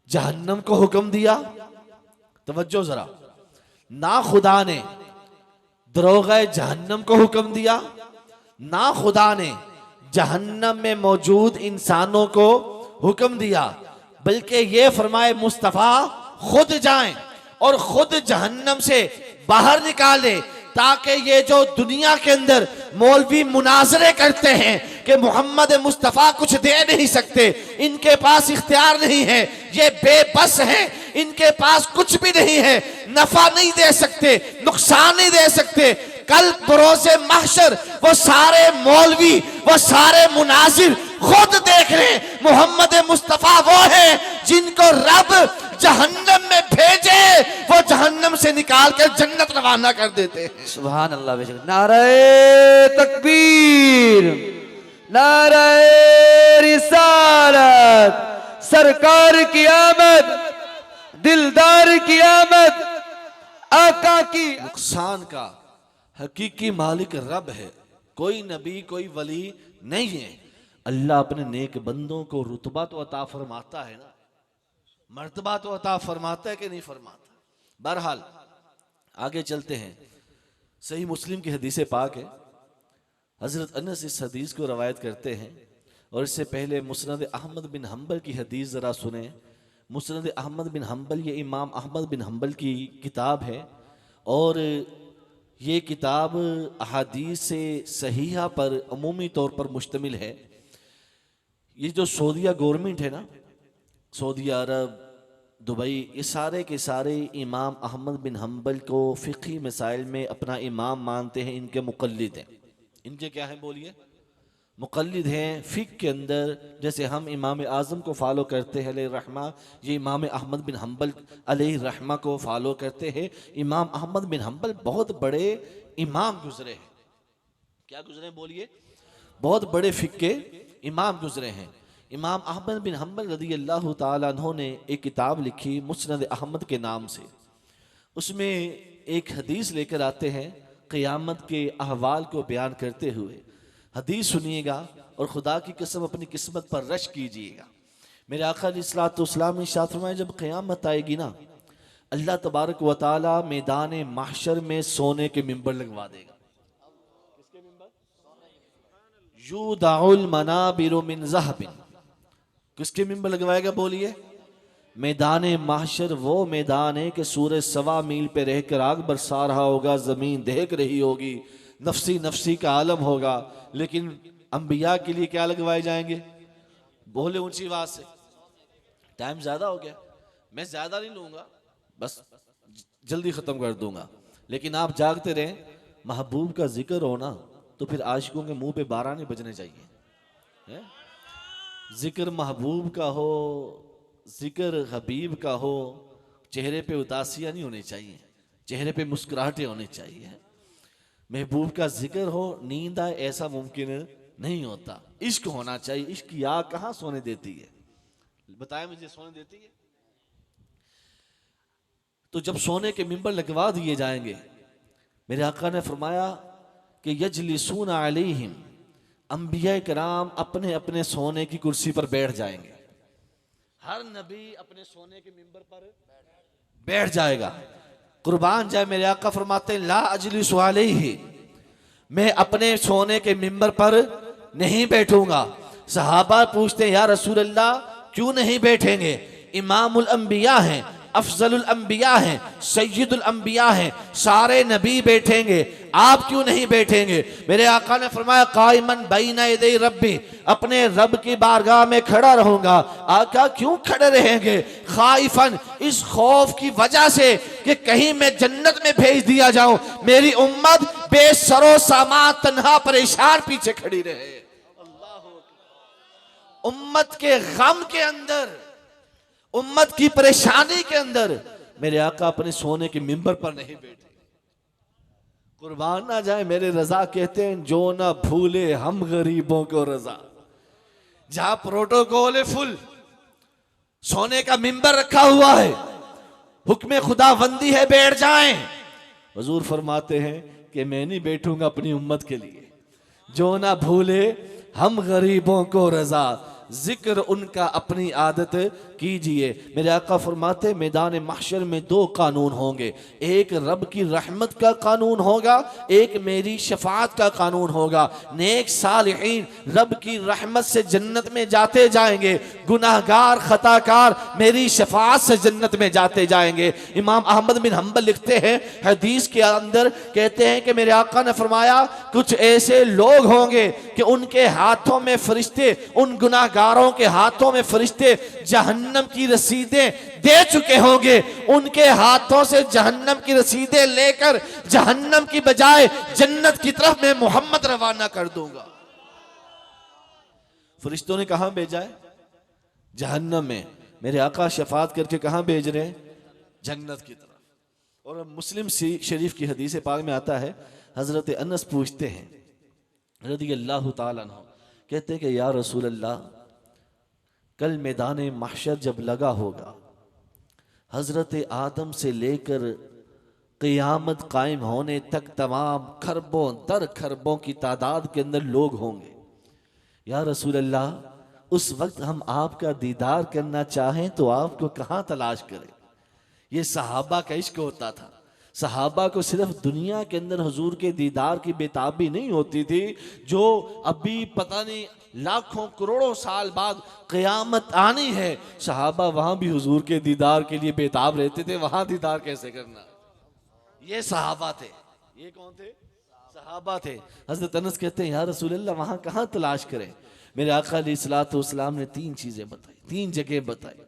जहन्नम को हुक्म दिया, तवज्जो जरा, ना खुदा ने दरोगा जहन्नम को हुक्म दिया, ना खुदा ने जहन्नम में मौजूद इंसानों को हुक्म दिया, बल्कि ये फरमाए मुस्तफा खुद जाएं और खुद जहन्नम से बाहर निकाले, ताकि ये जो दुनिया के अंदर मौलवी मुनाजरे करते हैं कि मोहम्मद मुस्तफ़ा कुछ दे नहीं सकते, इनके पास इख्तियार नहीं है, ये बेबस हैं, इनके पास कुछ भी नहीं है, नफा नहीं दे सकते, नुकसान नहीं दे सकते, कल बरोज़े महशर वो सारे मौलवी, वो सारे मुनाजिर खुद देख रहे मोहम्मद मुस्तफ़ा वो है जिनको रब जहन्नम में भेजे, वो जहन्नम से निकाल कर जन्नत रवाना कर देते हैं। सुभान अल्लाह। बेशक नारे तकबीर, नारे रिसालत, सरकार की आमद, दिलदार की आमद, आका की। नुकसान का हकीकी मालिक रब है, कोई नबी कोई वली नहीं है। अल्लाह अपने नेक बंदों को रुतबा तो अता फरमाता है ना, मर्तबा तो अता फरमाता है कि नहीं फरमाता। बहरहाल आगे चलते हैं। सही मुस्लिम की हदीस पाक है, हजरत अनस इस हदीस को रवायत करते हैं। और इससे पहले मुस्नद अहमद बिन हम्बल की हदीस ज़रा सुने। मुस्नद अहमद बिन हम्बल ये इमाम अहमद बिन हम्बल की किताब है और ये किताब अहादीस से सहीहा पर अमूमी तौर पर मुश्तमिल है। ये जो सऊदीया गवर्नमेंट है ना, सऊदी अरब, दुबई, ये सारे के सारे इमाम अहमद बिन हम्बल को फ़िक़ही मसाइल में अपना इमाम मानते हैं, इनके मुक़ल्लिद हैं। इनके क्या हैं बोलिए? मुक़ल्लिद हैं फ़िक़ह के अंदर। जैसे हम इमाम आज़म को फॉलो करते हैं अलैहि रहमा, ये इमाम अहमद बिन हम्बल अलैहि रहमा को फॉलो करते हैं। इमाम अहमद बिन हम्बल बहुत बड़े इमाम गुजरे हैं। क्या गुजरे बोलिए? बहुत बड़े फ़िक़ह के इमाम गुजरे हैं। इमाम अहमद बिन हम्बल रज़ी अल्लाह ताला अन्हु ने एक किताब लिखी मुस्नद अहमद के नाम से। उसमें एक हदीस लेकर आते हैं क़यामत के अहवाल को बयान करते हुए। हदीस सुनिएगा और खुदा की कसम अपनी किस्मत पर रश कीजिएगा। मेरे आका अलैहिस्सलाम ने इरशाद फरमाया, जब क़यामत आएगी ना, अल्लाह तबारक व तआला मैदान महशर में सोने के मिंबर लगवा देगा। किसके मिंबर? यूदाउल मनाबिरु मिन ज़हबिन। किसके मिंबर लगवाएगा बोलिए? मैदान महशर वो मैदान है कि सूरज 1.25 मील पे रहकर आग बरसा रहा होगा, ज़मीन दहक रही होगी, नफसी नफसी का आलम होगा, लेकिन अंबिया के लिए क्या लगवाए जाएंगे? बोले ऊंची आवाज से। टाइम ज्यादा हो गया, मैं ज्यादा नहीं लूंगा, बस जल्दी खत्म कर दूंगा। लेकिन आप जागते रहें, महबूब का जिक्र हो ना तो फिर आशिकों के मुंह पे 12 नहीं बजने चाहिए है? जिक्र महबूब का हो, जिक्र हबीब का हो, चेहरे पे उदासियां नहीं होनी चाहिए, चेहरे पे मुस्कुराहटें होनी चाहिए। महबूब का जिक्र हो, नींद आए ऐसा मुमकिन नहीं होता। इश्क होना चाहिए। इश्क की आग कहाँ सोने देती है? बताएं मुझे, सोने देती है? तो जब सोने के मिंबर लगवा दिए जाएंगे, मेरे आका ने फरमाया कि यजलिसून अलैहिम, अंबिया कराम अपने अपने सोने की कुर्सी पर बैठ जाएंगे। हर नबी अपने सोने के मिंबर पर बैठ जाएगा। कुर्बान जाए मेरे आका फरमाते हैं, ला अजलिसु अलैहि, मैं अपने सोने के मिंबर पर नहीं बैठूंगा। सहाबा पूछते हैं, या रसूल अल्लाह क्यों नहीं बैठेंगे? इमामुल अंबिया हैं, अफजलुल अंबिया हैं, सैयदुल अंबिया हैं, सारे नबी बैठेंगे, आप क्यों नहीं बैठेंगे? मेरे आका ने फरमाया काइमन बैना यदै रब्बी, अपने रब की बारगाह में खड़ा रहूंगा। आका क्यों खड़े रहेंगे? खाइफन, इस खौफ की वजह से कि कहीं मैं जन्नत में भेज दिया जाऊं, मेरी उम्मत बेसरो सामा तन्हा परेशान पीछे खड़ी रहे। उम्मत के गम के अंदर, उम्मत की परेशानी के अंदर मेरे आका अपने सोने के मिंबर पर नहीं बैठे। कुर्बान ना जाए मेरे रजा कहते हैं जो ना भूले हम गरीबों को रजा। जहां प्रोटोकॉल है फुल, सोने का मिंबर रखा हुआ है, हुक्म खुदाबंदी है बैठ जाएं, हुजूर फरमाते हैं कि मैं नहीं बैठूंगा अपनी उम्मत के लिए। जो ना भूले हम गरीबों को रजा, जिक्र उनका अपनी आदत कीजिए। मेरे आका फरमाते मैदान महशर में दो कानून होंगे, एक रब की रहमत का कानून होगा, एक मेरी शफाअत का कानून होगा। नेक सालिहीन रब की रहमत से जन्नत में जाते जाएंगे, गुनाहगार खताकार मेरी शफाअत से जन्नत में जाते जाएंगे। इमाम अहमद बिन हम्बल लिखते हैं हदीस के अंदर, कहते हैं कि मेरे आका ने फरमाया कुछ ऐसे लोग होंगे कि उनके हाथों में फरिश्ते, उन गुनाहगारों के हाथों में फरिश्ते जहन्नम की रसीदें दे चुके होंगे, उनके हाथों से जहन्नम की रसीदें लेकर जहन्नम की बजाय जन्नत की तरफ मैं मोहम्मद रवाना कर दूंगा। फरिश्तों ने कहां भेजा है? जहन्नम में। मेरे आका शफात करके कहां भेज रहे हैं? जन्नत की तरफ। और मुस्लिम शरीफ की हदीस पाक में आता है, हजरत अनस पूछते हैं रज़ियल्लाहु ताला अन्हु, कहते हैं कि या रसूल अल्लाह, कल मैदान महशर जब लगा होगा, हजरत आदम से लेकर क़यामत कायम होने तक तमाम खरबों दर खरबों की तादाद के अंदर लोग होंगे। या रसूल अल्लाह, उस वक्त हम आपका दीदार करना चाहें तो आपको कहाँ तलाश करें? ये सहाबा का इश्क होता था। सहाबा को सिर्फ दुनिया के अंदर हुजूर के दीदार की बेताबी नहीं होती थी, जो अभी पता नहीं लाखों करोड़ों साल बाद क़यामत आनी है, सहाबा वहां भी हुजूर के दीदार के लिए बेताब रहते थे, वहां दीदार कैसे करना। ये सहाबा थे। ये कौन थे? सहाबा थे। हजरत अनस कहते हैं या रसूल अल्लाह, वहां कहां तलाश करें? मेरे आका अलैहिस्सलातु वस्सलाम ने तीन चीजें बताई, तीन जगह बताई।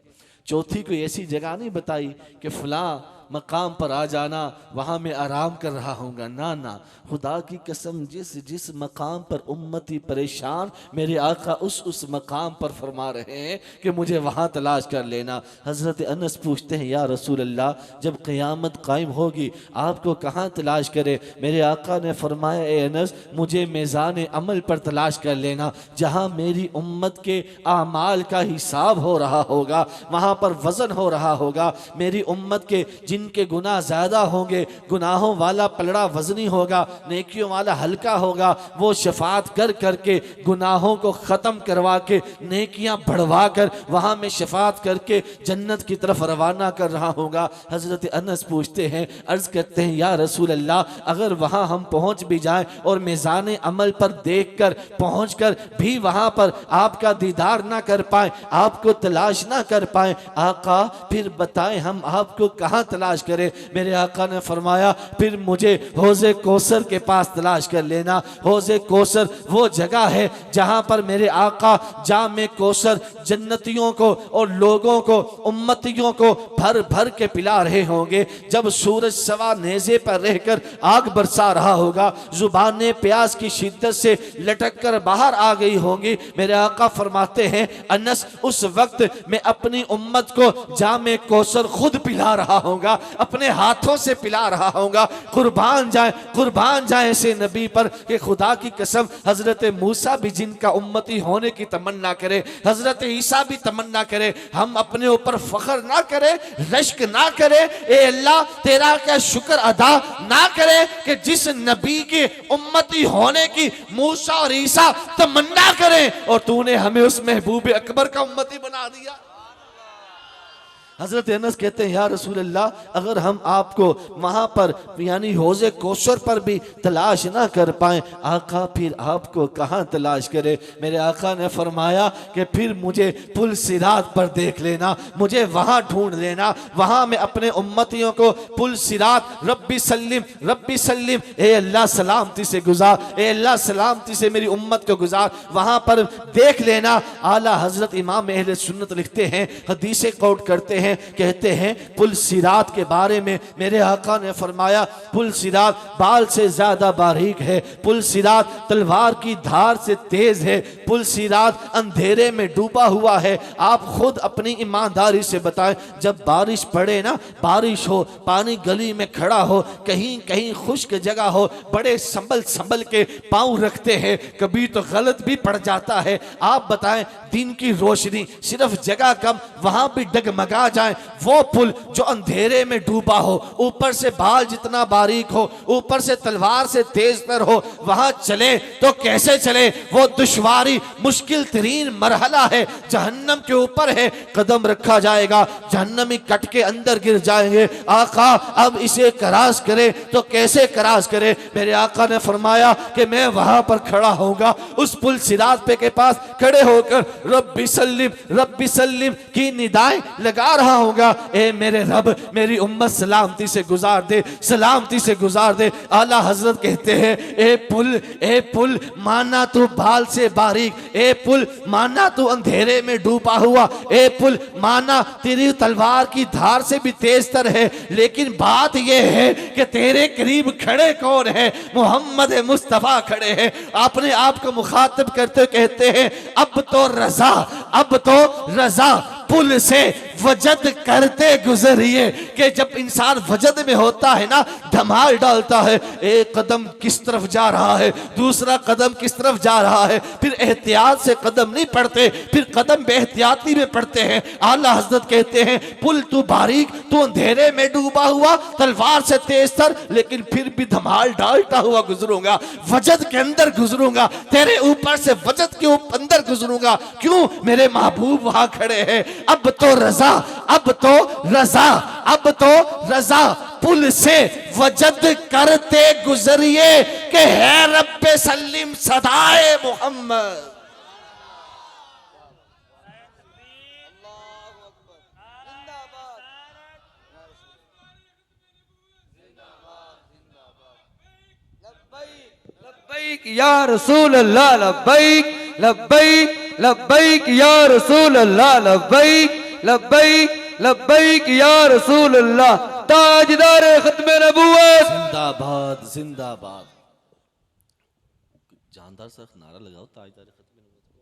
चौथी कोई ऐसी जगह नहीं बताई कि फलां मकाम पर आ जाना, वहाँ मैं आराम कर रहा हूँगा। ना ना, खुदा की कसम, जिस जिस मकाम पर उम्मती परेशान, मेरे आका उस मकाम पर फरमा रहे हैं कि मुझे वहाँ तलाश कर लेना। हज़रत अनस पूछते हैं या रसूल अल्लाह, जब क़यामत कायम होगी आपको कहाँ तलाश करे? मेरे आका ने फरमाया ए अनस, मुझे मेज़ान अमल पर तलाश कर लेना, जहाँ मेरी उम्मत के आमाल का हिसाब हो रहा होगा, वहाँ पर वज़न हो रहा होगा। मेरी उम्मत के जिनके गुनाह ज़्यादा होंगे, गुनाहों वाला पलड़ा वज़नी होगा, नेकियों वाला हल्का होगा, वो शफात कर करके गुनाहों को ख़त्म करवा के नेकियां बढ़वा कर वहाँ में शफात करके जन्नत की तरफ रवाना कर रहा होगा। हज़रत अनस पूछते हैं, अर्ज़ करते हैं या रसूल अल्लाह, अगर वहाँ हम पहुँच भी जाएं और मेज़ान अमल पर देख कर पहुँच कर भी वहाँ पर आपका दीदार ना कर पाएँ, आपको तलाश ना कर पाएँ, आका फिर बताएं हम आपको कहाँ तलाश करें? मेरे आका ने फरमाया, फिर मुझे हौज़े कौसर के पास तलाश कर लेना। हौज़े कौसर वो जगह है जहां पर मेरे आका जामे कौसर जन्नतियों को और लोगों को, उम्मतियों को भर भर के पिला रहे होंगे। जब सूरज सवा नेज़े पर रहकर आग बरसा रहा होगा, जुबानें प्यास की शिद्दत से लटक कर बाहर आ गई होंगी। मेरे आका फरमाते हैं, अनस उस वक्त मैं अपनी उम्मत को जामे कौसर खुद पिला रहा होगा, अपने हाथों से पिला रहा होगा। कुर्बान जाए ऐसे नबी पर कि खुदा की कसम, हजरत मूसा भी जिनका उम्मती होने की तमन्ना करे, हजरत ईसा भी तमन्ना करे, हम अपने ऊपर फख्र ना करे, रश्क ना करे, ए अल्लाह तेरा क्या शुक्र अदा ना करे कि जिस नबी के उम्मती होने की मूसा और ईसा तमन्ना करें और तूने हमें उस महबूब अकबर का उम्मती बना दिया। हजरत अनस कहते हैं या रसूल अल्लाह, अगर हम आपको वहां पर यानी हौज़े कौसर पर भी तलाश ना कर पाए, आका फिर आपको कहाँ तलाश करे। मेरे आका ने फरमाया कि फिर मुझे पुल सिरात पर देख लेना, मुझे वहां ढूंढ लेना, वहां मैं अपने उम्मतियों को पुल सिरात रब्बी सल्लिम, ए अल्लाह सलामती से गुजार, ए अल्लाह सलामती से मेरी उम्मत को गुजार, वहां पर देख लेना। आला हजरत इमाम अहले सुन्नत लिखते हैं, हदीसें कोट करते हैं, कहते हैं पुल सिरात के बारे में मेरे आका ने फरमाया, पुल सिरात बाल से ज्यादा बारीक है, पुल सिरात तलवार की धार से तेज है, पुल सिरात अंधेरे में डूबा हुआ है। आप खुद अपनी ईमानदारी से बताएं, जब बारिश पड़े ना, बारिश हो, पानी गली में खड़ा हो, कहीं कहीं खुश्क जगह हो, बड़े संभल संभल के पांव रखते हैं, कभी तो गलत भी पड़ जाता है। आप बताएं, दिन की रोशनी सिर्फ जगह कम, वहां भी डगमगा जाए, वो पुल जो अंधेरे में डूबा हो, ऊपर से बाल जितना बारीक हो, ऊपर से तलवार से तेज तर हो, वहां चले तो कैसे चले। वो दुश्वारी मुश्किल तरीन मरहला है, जहन्नम के ऊपर है, कदम रखा जाएगा, जहन्नमी कट के अंदर गिर जाएंगे। आका अब इसे क्रॉस करे तो कैसे क्रॉस करे। मेरे आका ने फरमाया कि मैं वहां पर खड़ा होऊंगा, उस पुल सिरात पे के पास खड़े होकर रब्बी सल्लिम की निदाएं लगा रहा होगा, ए मेरे रब मेरी उम्मत सलामती से गुजार दे, सलामती से गुजार दे। आला हजरत कहते हैं, ए पुल माना तू बाल से बारीक, ए पुल माना तू अंधेरे में डूबा हुआ, ए पुल माना तेरी तलवार की धार से भी तेज तर है, लेकिन बात यह है कि तेरे करीब खड़े कौन है। मोहम्मद मुस्तफा खड़े हैं। आपने आपको मुखातिब करते कहते हैं, अब तो रजा पुल से वजद करते गुजरिए, कि जब इंसान वजद में होता है ना, धमाल डालता है, एक कदम किस तरफ जा रहा है, दूसरा कदम किस तरफ जा रहा है, फिर एहतियात से कदम नहीं पड़ते, फिर कदम बेहतियाती में पड़ते हैं। आला हजरत कहते हैं, पुल तू बारीक, तू अंधेरे में डूबा हुआ, तलवार से तेज तर, लेकिन फिर भी धमाल डालता हुआ गुजरूंगा, वजद के अंदर गुजरूंगा, तेरे ऊपर से वजद के अंदर गुजरूंगा। क्यों? मेरे महबूब वहां खड़े हैं। अब तो रजा पुल से वजद करते गुजरिए, के है रब्बे सल्लिम सदाए मोहम्मद। लब्बैक या रसूल अल्लाह, लब्बैक लब्बैक या रसूल अल्लाह, लब्बैक या रसूल अल्लाह। ताजदार खत्म नबूवत जिंदाबाद जिंदाबाद। जानदार सा नारा लगाओ, ताजदार खत्म नबूवत।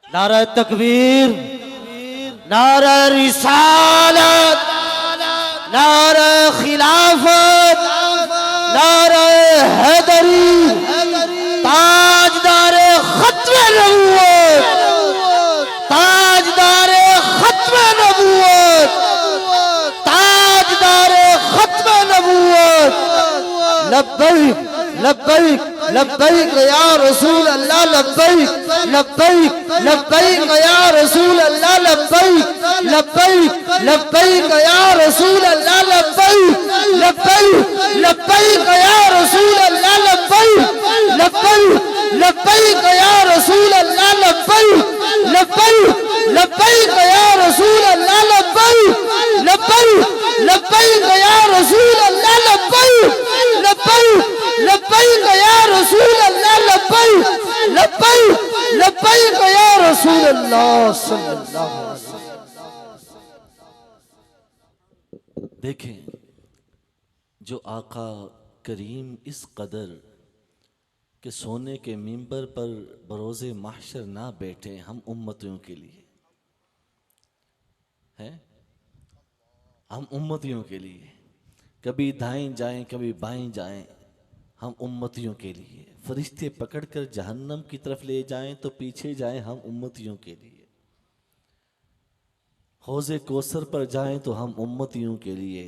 नारा तकबीर, नारा रिसालत, नारा खिलाफत, नारा हैदरी, ताजदार खत्म नबूवत, ताजदार खत्म नबूवत, ताजदार खत्म नबूवत। लब्बैक लब्बैक लब्बैक या रसूल अल्लाह, लब्बैक या रसूल अल्लाह, लब्बैक या रसूल अल्लाह, लब्बैक या रसूल अल्लाह, लब्बैक या रसूल अल्लाह, लब्बैक या रसूल अल्लाह, लब्बैक या रसूल अल्लाह, लब्बैक या रसूल अल्लाह, लब्बैक या रसूल अल्लाह सल्लल्लाहु अलैहि वसल्लम। देखें, जो आका करीम इस कदर के सोने के मिंबर पर बरोज़े महशर ना बैठे हम उम्मतियों के लिए हैं, हम उम्मतियों के लिए कभी दाएं जाएं कभी बाएं जाएं, हम उम्मतियों के लिए। फरिश्ते पकड़कर जहन्नम की तरफ ले जाएं तो पीछे जाएं, हम उम्मतियों के लिए। हौज़े कौसर पर जाएं तो हम उम्मतियों के लिए,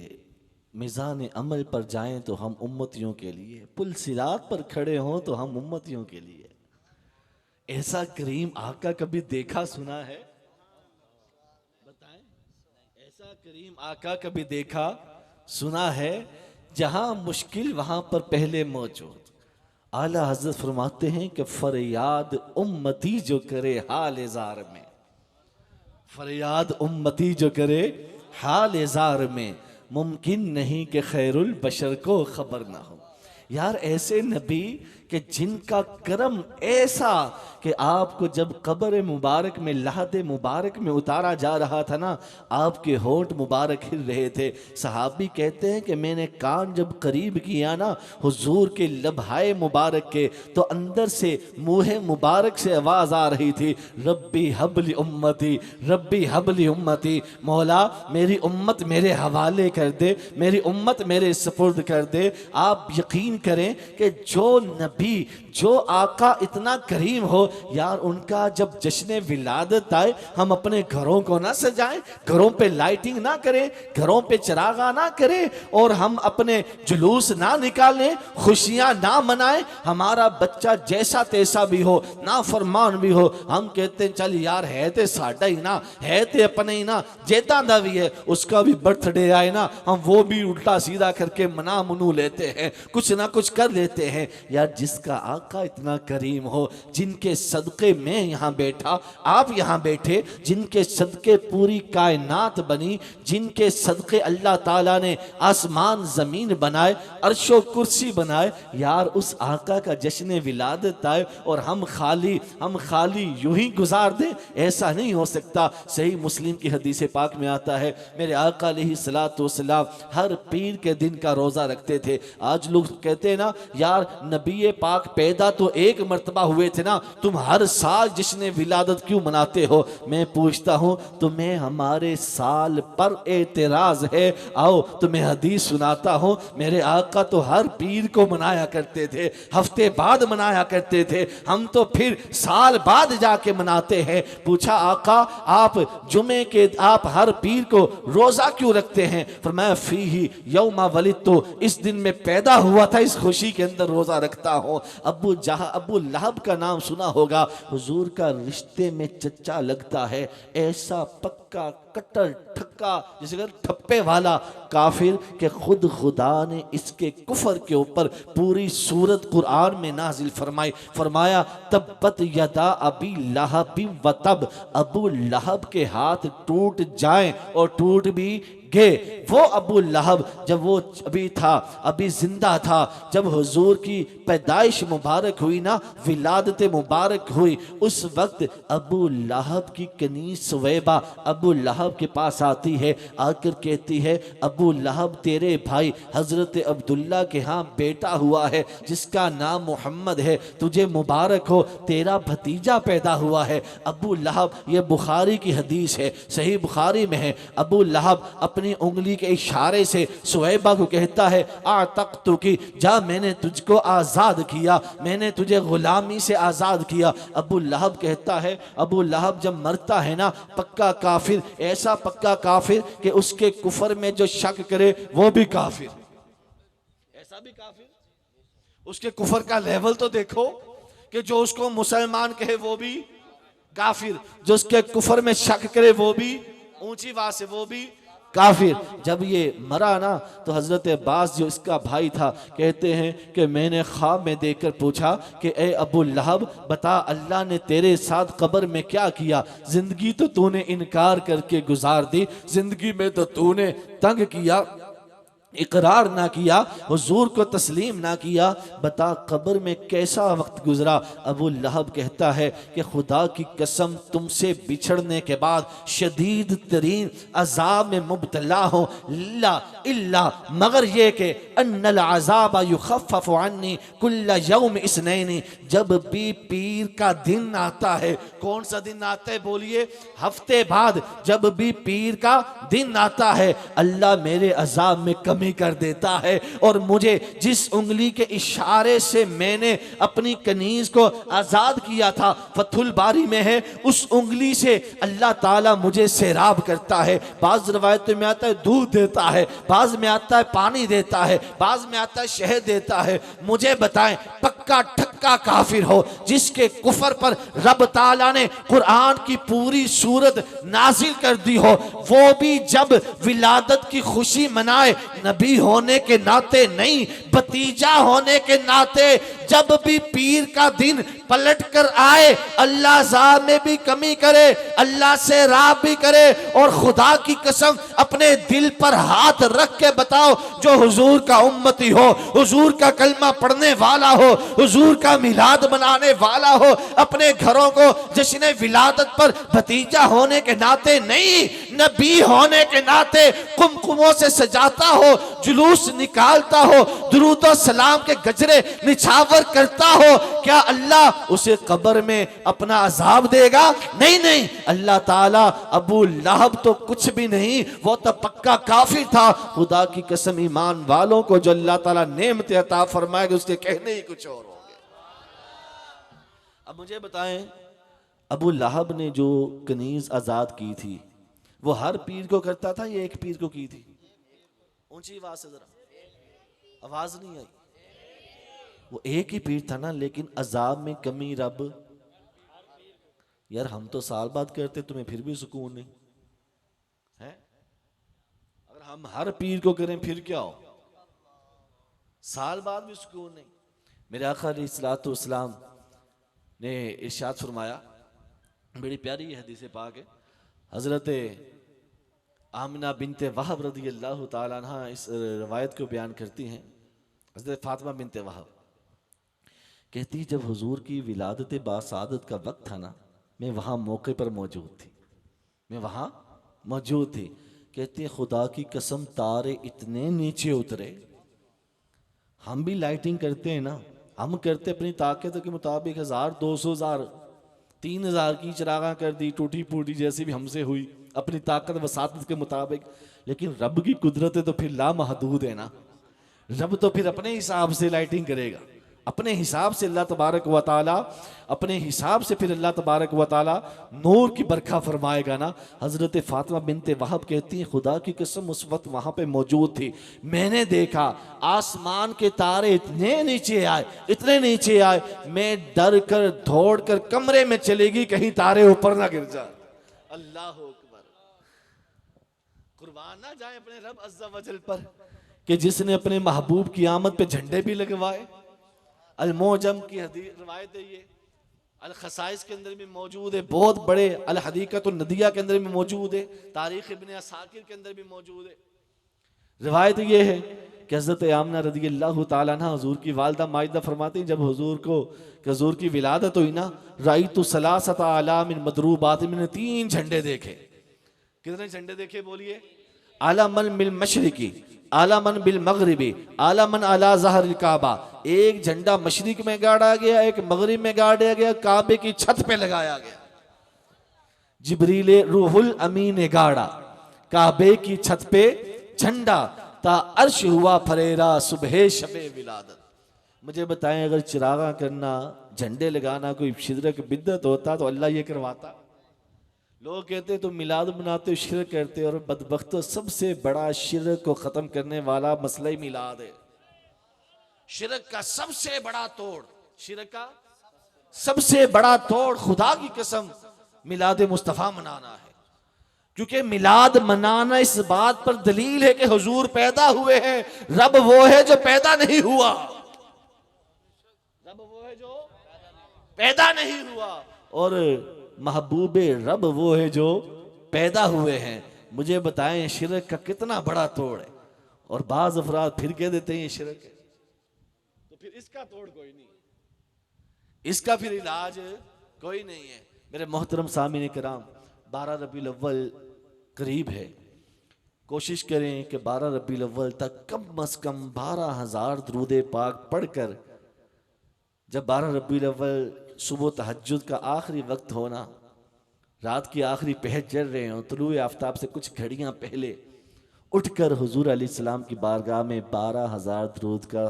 मिज़ान अमल पर जाएं तो हम उम्मतियों के लिए, पुल सिरात पर खड़े हों तो हम उम्मतियों के लिए। ऐसा करीम आका कभी देखा सुना है? बताएं, ऐसा करीम आका कभी देखा सुना है? जहां मुश्किल वहां पर पहले मौजूद। आला हजरत फरमाते हैं कि फरियाद उम्मती जो करे हाल जार में, फरियाद उम्मती जो करे हाल जार में, मुमकिन नहीं कि खैरुल बशर को खबर ना हो। यार ऐसे नबी कि जिनका करम ऐसा कि आपको जब कब्र मुबारक में लहद मुबारक में उतारा जा रहा था ना, आपके होंठ मुबारक हिल रहे थे। सहाबी कहते हैं कि मैंने कान जब करीब किया ना हुजूर के लबहाए मुबारक के, तो अंदर से मुँह मुबारक से आवाज़ आ रही थी, रब्बी हबली उम्मती, रब्बी हबली उम्मती, मौला मेरी उम्मत मेरे हवाले कर दे, मेरी उम्मत मेरे सपुर्द कर दे। आप यकीन करें कि जो नबी, जो आका इतना करीम हो, यार उनका जब जश्न विलादत आए, हम अपने घरों को ना सजाएं, घरों पे लाइटिंग ना करें, घरों पे चरागा ना करें, और हम अपने जुलूस ना निकालें, खुशियां ना मनाएं। हमारा बच्चा जैसा तैसा भी हो, ना फरमान भी हो, हम कहते हैं चल यार है ते साडा ही ना, है ते अपने ही ना, जेता दा भी है, उसका भी बर्थडे आए ना, हम वो भी उल्टा सीधा करके मना मनू लेते हैं, कुछ ना कुछ कर लेते हैं। यार जिसका आका इतना करीम हो, जिनके सदके में यहाँ बैठा, आप यहाँ बैठे, जिनके सदके पूरी कायनात बनी, जिनके सदके अल्लाह ताला ने आसमान जमीन बनाए, अर्शो कुर्सी बनाए, यार उस आका का जश्न विलादत आए और हम खाली यूं ही गुजार दें, ऐसा नहीं हो सकता। सही मुस्लिम की हदीस पाक में आता है, मेरे आका अलैहिस्सलातु वस्सलाम हर पीर के दिन का रोजा रखते थे। आज लोग कहते हैं ना यार नबी पाक पैदा तो एक मर्तबा हुए थे ना, तुम हर साल जश्न विलादत क्यों मनाते हो? मैं पूछता हूं तुम्हें हमारे साल पर एतराज है? आओ तुम्हें हदीस सुनाता हूं, मेरे आका तो हर पीर को मनाया करते थे, हफ्ते बाद मनाया करते थे, हम तो फिर साल बाद जाके मनाते हैं। पूछा आका आप जुमे के आप हर पीर को रोजा क्यों रखते हैं? फरमाया फीही यौमा वलिदतु, इस दिन में पैदा हुआ था, इस खुशी के अंदर रोजा रखता हूं। अबू लहब का नाम सुना होगा, हुजूर का रिश्ते में चच्चा लगता है, ऐसा पक्का कट्टर ठक्का जिसे ठप्पे वाला काफिर के खुद खुदा ने इसके कुफर के ऊपर पूरी सूरत कुरान में नाजिल फरमाई। फरमाया तब्बत यदा अबी लहब व तब, अबू लहब के हाथ टूट जाएं और टूट भी गए। वो अबू लहब जब वो अभी जिंदा था, जब हुजूर की पैदाइश मुबारक हुई ना, विलादत मुबारक हुई, उस वक्त अबू लहब की कनीज सुवैबा अबू लहब के पास आती है, आकर कहती है अबू लहब तेरे भाई हजरत अब्दुल्ला के यहाँ बेटा हुआ है जिसका नाम मोहम्मद है, तुझे मुबारक हो, तेरा भतीजा पैदा हुआ है। अबू लहब, ये बुखारी की हदीस है, सही बुखारी में है, अबू लहब अपनी उंगली के इशारे से सुहैबा को कहता है आतक़्तु की, जा मैंने तुझको आजाद किया, मैंने तुझे गुलामी से आजाद किया। अबू लहब कहता है, अबू लहब जब मरता है ना, पक्का काफिर, ऐसा पक्का काफिर कि उसके कुफर में जो शक करे वो भी काफिर, ऐसा भी काफिर। उसके कुफर का लेवल तो देखो कि जो उसको मुसलमान कहे वो भी काफिर, जो उसके कुफर में शक करे वो भी ऊंची बात से वो भी काफिर। जब ये मरा ना तो हजरत अब्बास जो इसका भाई था कहते हैं कि मैंने ख्वाब में देखकर पूछा कि ए अबू लहब बता अल्लाह ने तेरे साथ कब्र में क्या किया? जिंदगी तो तूने इनकार करके गुजार दी, जिंदगी में तो तूने तंग किया, इकरार ना किया, हुजूर को तस्लीम ना किया, बता कब्र में कैसा वक्त गुजरा? अबू लहब कहता है कि खुदा की कसम तुमसे बिछड़ने के बाद शदीद तरीन अजाब में मुब्तला हो, इल्ला मगर ये कि अन्नल अज़ाब युखफ़फ़ु अन्नी कुल्ल यौम इस्नैनी, जब भी पीर का दिन आता है, कौन सा दिन आता है बोलिए? हफ्ते बाद जब भी पीर का दिन आता है, अल्लाह मेरे अजाब में कमी कर देता है, और मुझे जिस उंगली के इशारे से मैंने अपनी कनीज को आजाद किया था, फतहुल बारी में है, उस उंगली से अल्लाह ताला मुझे सैराब करता है। बाज रवायतों में आता है दूध देता है, बाज में आता है पानी देता है, बाज में आता है शहद देता है। मुझे बताएं पक्का ठक्का पक्का काफिर हो, जिसके कुफर पर रब ताला ने कुरान की पूरी सूरत नाजिल कर दी हो, वो भी जब विलादत की खुशी मनाए, नबी होने के नाते नहीं, भतीजा होने के नाते, जब भी पीर का दिन पलट कर आए, अल्लाह साहब में भी कमी करे, अल्लाह से राह भी करे, और खुदा की कसम अपने दिल पर हाथ रख के बताओ, जो हुजूर का उम्मती हो, हुजूर का कलमा पढ़ने वाला हो, हुजूर का मिलाद मनाने वाला हो, अपने घरों को जश्न विलादत पर भतीजा होने के नाते नहीं, नबी होने के नाते कुमकुमों से सजाता हो, जुलूस निकालता हो, दुरूद और सलाम के गजरे निछावर करता हो, क्या अल्लाह उसे कब्र में अपना अजाब देगा? नहीं नहीं, अल्लाह ताला अबू लहब तो कुछ भी नहीं, वो तो पक्का काफिर था। खुदा की कसम ईमान वालों को जो अल्लाह ताला नेमत अता फरमाएगा उसके कहने ही कुछ और होंगे। अब मुझे बताएं, अबू लहब ने जो कनीज आजाद की थी वो हर पीर को करता था या एक पीर को की थी? ऊंची आवाज से जरा, आवाज नहीं आई। वो एक ही पीर था ना, लेकिन अजाब में कमी रब, यार हम तो साल बाद करते, तुम्हें फिर भी सुकून नहीं है? अगर हम हर पीर को करें फिर क्या हो, साल बाद भी सुकून नहीं। मेरे आका अलैहिस्सलातु वस्सलाम ने इरशाद फरमाया, बड़ी प्यारी हदीस पाक है, हजरत आमिना बिनते वहब रज़ी अल्लाह ताला अन्हा इस रवायत को बयान करती हैं। हजरत फातिमा बिनते वहब कहती, जब हुजूर की विलादत बासादत का वक्त था ना, मैं वहाँ मौके पर मौजूद थी, मैं वहाँ मौजूद थी। कहती है, खुदा की कसम तारे इतने नीचे उतरे, हम भी लाइटिंग करते हैं ना, हम करते अपनी ताकत के मुताबिक 1000, 200,000, 3000 की चिरागा कर दी, टूटी फूटी जैसी भी हमसे हुई अपनी ताकत वसातत के मुताबिक, लेकिन रब की कुदरत तो फिर लामहदूद है ना। रब तो फिर अपने हिसाब से लाइटिंग करेगा, अपने हिसाब से अल्लाह तबारक व तआला, अपने हिसाब से फिर अल्लाह तबारक व तआला नूर की बरखा फरमाएगा ना। हजरत फातिमा बिनते वहब कहती हैं, खुदा की कसम उस वक्त वहां पे मौजूद थी, मैंने देखा आसमान के तारे इतने नीचे आए, इतने नीचे आए, मैं डर कर दौड़ कर कमरे में चलेगी कहीं तारे ऊपर ना गिर जाए। अल्लाह अकबर, कुर्बान ना जाए अपने रब अज़्ज़ा वजल पर कि जिसने अपने महबूब की आमद पे झंडे भी लगवाए। अल-मोजम की रवायत है, ये अल-खसाइस के अंदर भी मौजूद है, बहुत बड़े अल-हदीक़तुन नदिया के अंदर भी मौजूद है, तारीख़ इब्न असाकिर के अंदर भी मौजूद है। रवायत ये है कि हज़रत आमना रज़ियल्लाहु ताला अन्हा हुज़ूर की वालिदा माजिदा फरमाती, जब हुज़ूर की विलादत हुई ना, राइतु सलासता अलामिन मदरूबात, मैंने 3 झंडे देखे। कितने झंडे देखे बोलिए? आलमन बिल मशरिकी, आलमन बिल मगरिबी, आलमन अला ज़हरिल काबा। एक झंडा मशरिक में गाड़ा गया, एक मगरिब में गाड़ा गया, काबे की छत पे लगाया गया। जिब्रील रूहुल अमीन ने गाड़ा काबे की छत पे झंडा, ता अर्श हुआ फरेरा सुबह शबे विलादत। मुझे बताएं, अगर चिरागा करना, झंडे लगाना कोई शिरक बिद्दत होता तो अल्लाह ये करवाता? लोग कहते तुम मिलाद मनाते हो, शिरक करते हो, और बदबख्तो सबसे बड़ा शिरक को खत्म करने वाला मसला ही मिलाद है। शिरक का सबसे बड़ा तोड़, शिरक का सबसे बड़ा तोड़, खुदा की कसम मिलाद मुस्तफ़ा मनाना है। क्योंकि मिलाद मनाना इस बात पर दलील है कि हुजूर पैदा हुए हैं। रब वो है जो पैदा नहीं हुआ, रब वो है जो पैदा नहीं हुआ, और महबूबे रब वो है जो पैदा हुए हैं। मुझे बताएं शिरक का कितना बड़ा तोड़ है। और बाज अफराद फिर कह देते हैं ये शिरक है, तो फिर इसका तोड़ कोई नहीं, इसका फिर इलाज कोई नहीं है। मेरे मोहतरम सामीन कराम, 12 रबीउल अव्वल करीब है। कोशिश करें कि 12 रबीउल अव्वल तक कम अज कम 12,000 दुरूद पाक पढ़कर, जब 12 रबीउल अव्वल सुबह तहज्जुद का आखिरी वक्त होना, रात की आखिरी पहर चल रहे हो, तुलुए आफ्ताब से कुछ घड़ियां पहले उठकर हुजूर अलैहिस्सलाम की बारगाह में 12,000 दुरूद का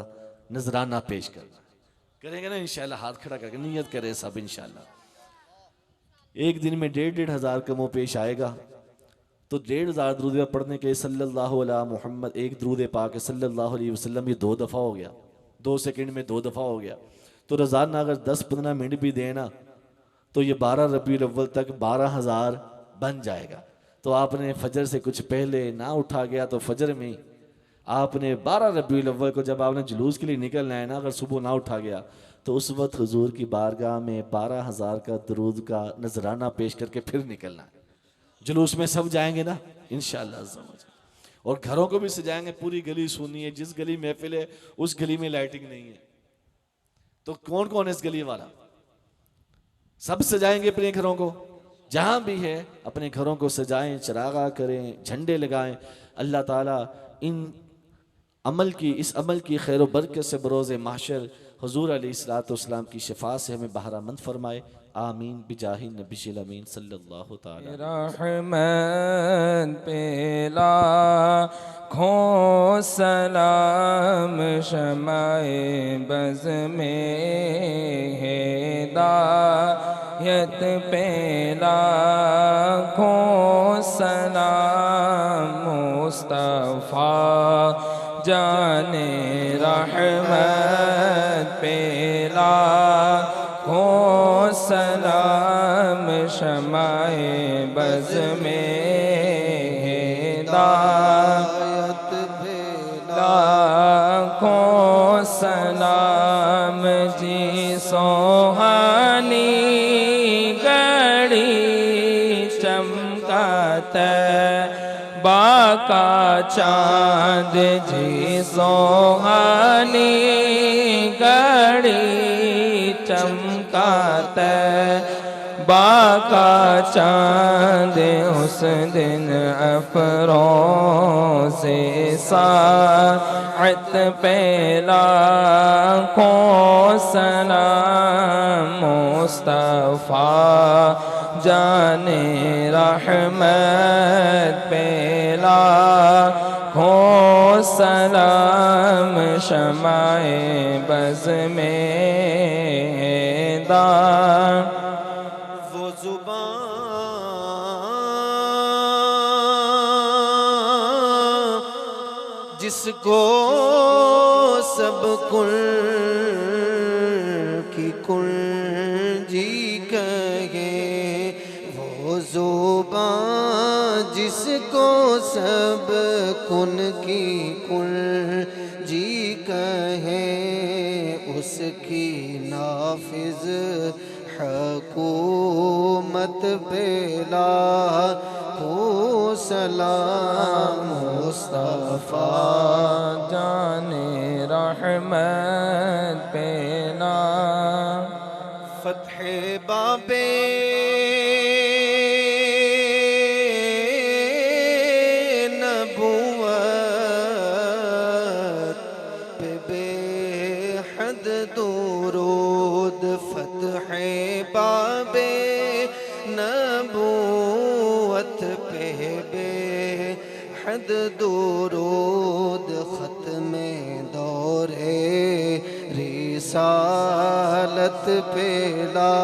नजराना पेश करना। करेंगे ना इंशाल्लाह? हाथ खड़ा करके नियत करें सब इंशाल्लाह। एक दिन में 1,500 का मुँह पेश आएगा, तो 1,500 दुरूद पढ़ने के सल्लल्लाहु अलैहि मोहम्मद, एक दुरूद पाक सल्लल्लाहु अलैहि वसल्लम, ये 2 दफ़ा हो गया, 2 सेकंड में 2 दफ़ा हो गया। तो रोज़ाना अगर 10-15 मिनट भी देना तो ये 12 रबीउल अव्वल तक 12,000 बन जाएगा। तो आपने फजर से कुछ पहले ना उठा गया तो फजर में आपने 12 रबीउल अव्वल को जब आपने जुलूस के लिए निकलना है ना, अगर सुबह ना उठा गया तो उस वक्त हुजूर की बारगाह में 12,000 का दरूद का नजराना पेश करके फिर निकलना है। जुलूस में सब जाएंगे ना इंशाअल्लाह अज़्ज़ा व जल, और घरों को भी सजाएंगे। पूरी गली सुनी है, जिस गली महफिल है उस गली में लाइटिंग नहीं है तो कौन कौन है इस गली वाला? सब सजाएंगे अपने घरों को, जहां भी है अपने घरों को सजाएं, चरागा करें, झंडे लगाएं। अल्लाह ताला इस अमल की खैर व बरकत से बरोज़ महशर हुजूर अलैहिस्सलाम की शिफा से हमें बहरामंद फरमाए। आमीन बिजाहि नबीशिल अमीन सल्लल्लाहु ताला। रहमत पेला खो सलाम शमाए बज़ में हिदायत पेला खो सलाम मुस्तफ़ा जाने रहमत पेला खो सलाम शमाए बज़ में हिदायत पेला खो सलाम जी सोहानी गड़ी चमकाता बाका चाँद जी सोहानी गड़ी चमकाता बाका चाँद उस दिन अफरोज़े साअत पेला को सलाम मुस्तफ़ा जाने रहमत पेला हो सलाम शमाए बज़ में वो जुबान जिसको सब कुल की कुंजी कहे, वो जुबान जिसको सब कुन की कुंजी कहे, उसकी नाफिज हुकूमत पेला हो सलाम मुस्तफ़ा जाने रहमत पेला फ़त्ह बाबे नबूवत पे बेहद दुरूद, फ़त्ह बाबे नबूवत पे बेहद दुरूद, ख़त्मे दौरे रिसालत पेला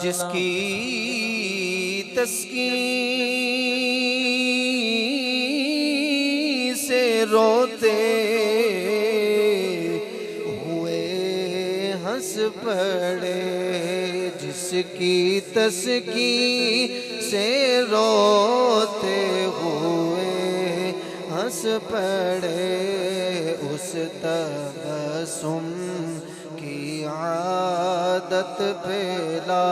जिसकी तस्कीन से रोते हुए हंस पड़े, जिसकी तस्कीन से रोते हुए हंस पड़े, उस तबस्सुम की आदत पेला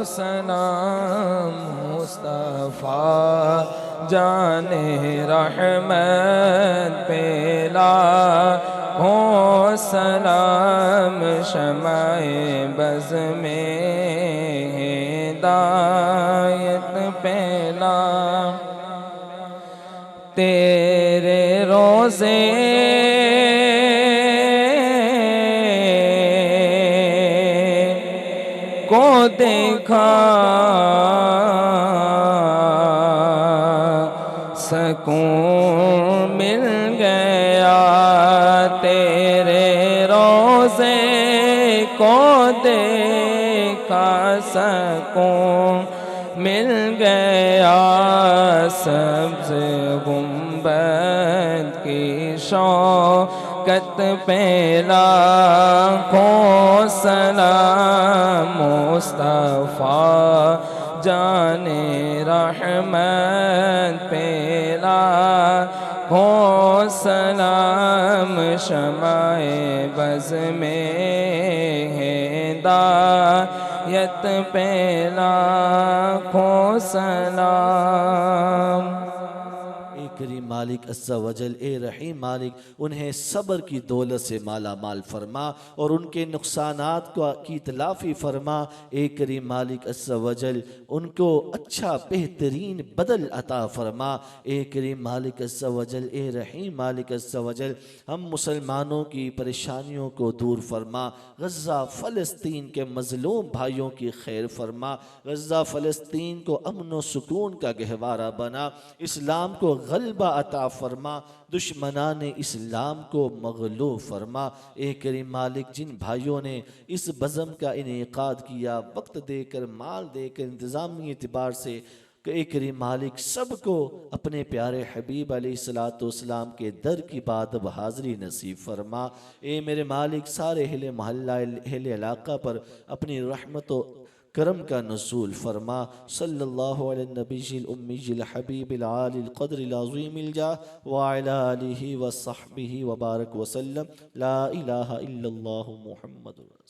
सलाम मुस्तफ़ा जाने रहमत पेला हो सलाम शमाए बज़ में हिदायत पेला तेरे रोज़े को देखा सकून मिल गया, तेरे रोज़े को देखा सकून मिल गया, सब्ज़ गुंबद की शौक़ शौकत पेला को सलाम मुस्तफ़ा जाने रहमत पेला हो सलाम शमाए बज़ में हिदायत पेला हो सलाम। ए करीम मालिक अज़्ज़ा वजल, ए रहीम मालिक, उन्हें सब्र की दौलत से माला माल फरमा और उनके नुकसानात की तलाफ़ी फरमा। ए करीम मालिक अज़्ज़ा वजल, उनको अच्छा बेहतरीन बदल अता फरमा। ए करीम मालिक अज़्ज़ा वजल, ए रहीम मालिक अज़्ज़ा वजल, हम मुसलमानों की परेशानियों को दूर फरमा। गज़्ज़ा फ़लस्तीन के मज़लूम भाइयों की खैर फरमा। गज़्ज़ा फ़लस्तीन को अमन व सुकून का गहवारा बना। इस्लाम को गलबा अता फरमा, दुश्मनान इस्लाम को मग़लूब फरमा। ए करीम मालिक, जिन भाइयों ने इस बज़म का इनेकाद किया, वक्त देकर, माल देकर, इंतज़ामी एतबार से, ए करीम मालिक, सबको अपने प्यारे हबीब अलैहिस्सलाम के दर की बात अब हाज़री नसीब फरमा। ए मेरे मालिक, सारे अहले मोहल्ला, अहले इलाका पर अपनी रहमत व करम का नुज़ूल फरमा। सल्लल्लाहु अलैहि नबील उम्मील हबीबिल आलिल क़द्रिल अज़ीमिल जाह व अला आलिहि व सहबिहि व बारक वसल्लम। ला इलाहा इल्लल्लाहु मुहम्मदुर रसूलुल्लाह।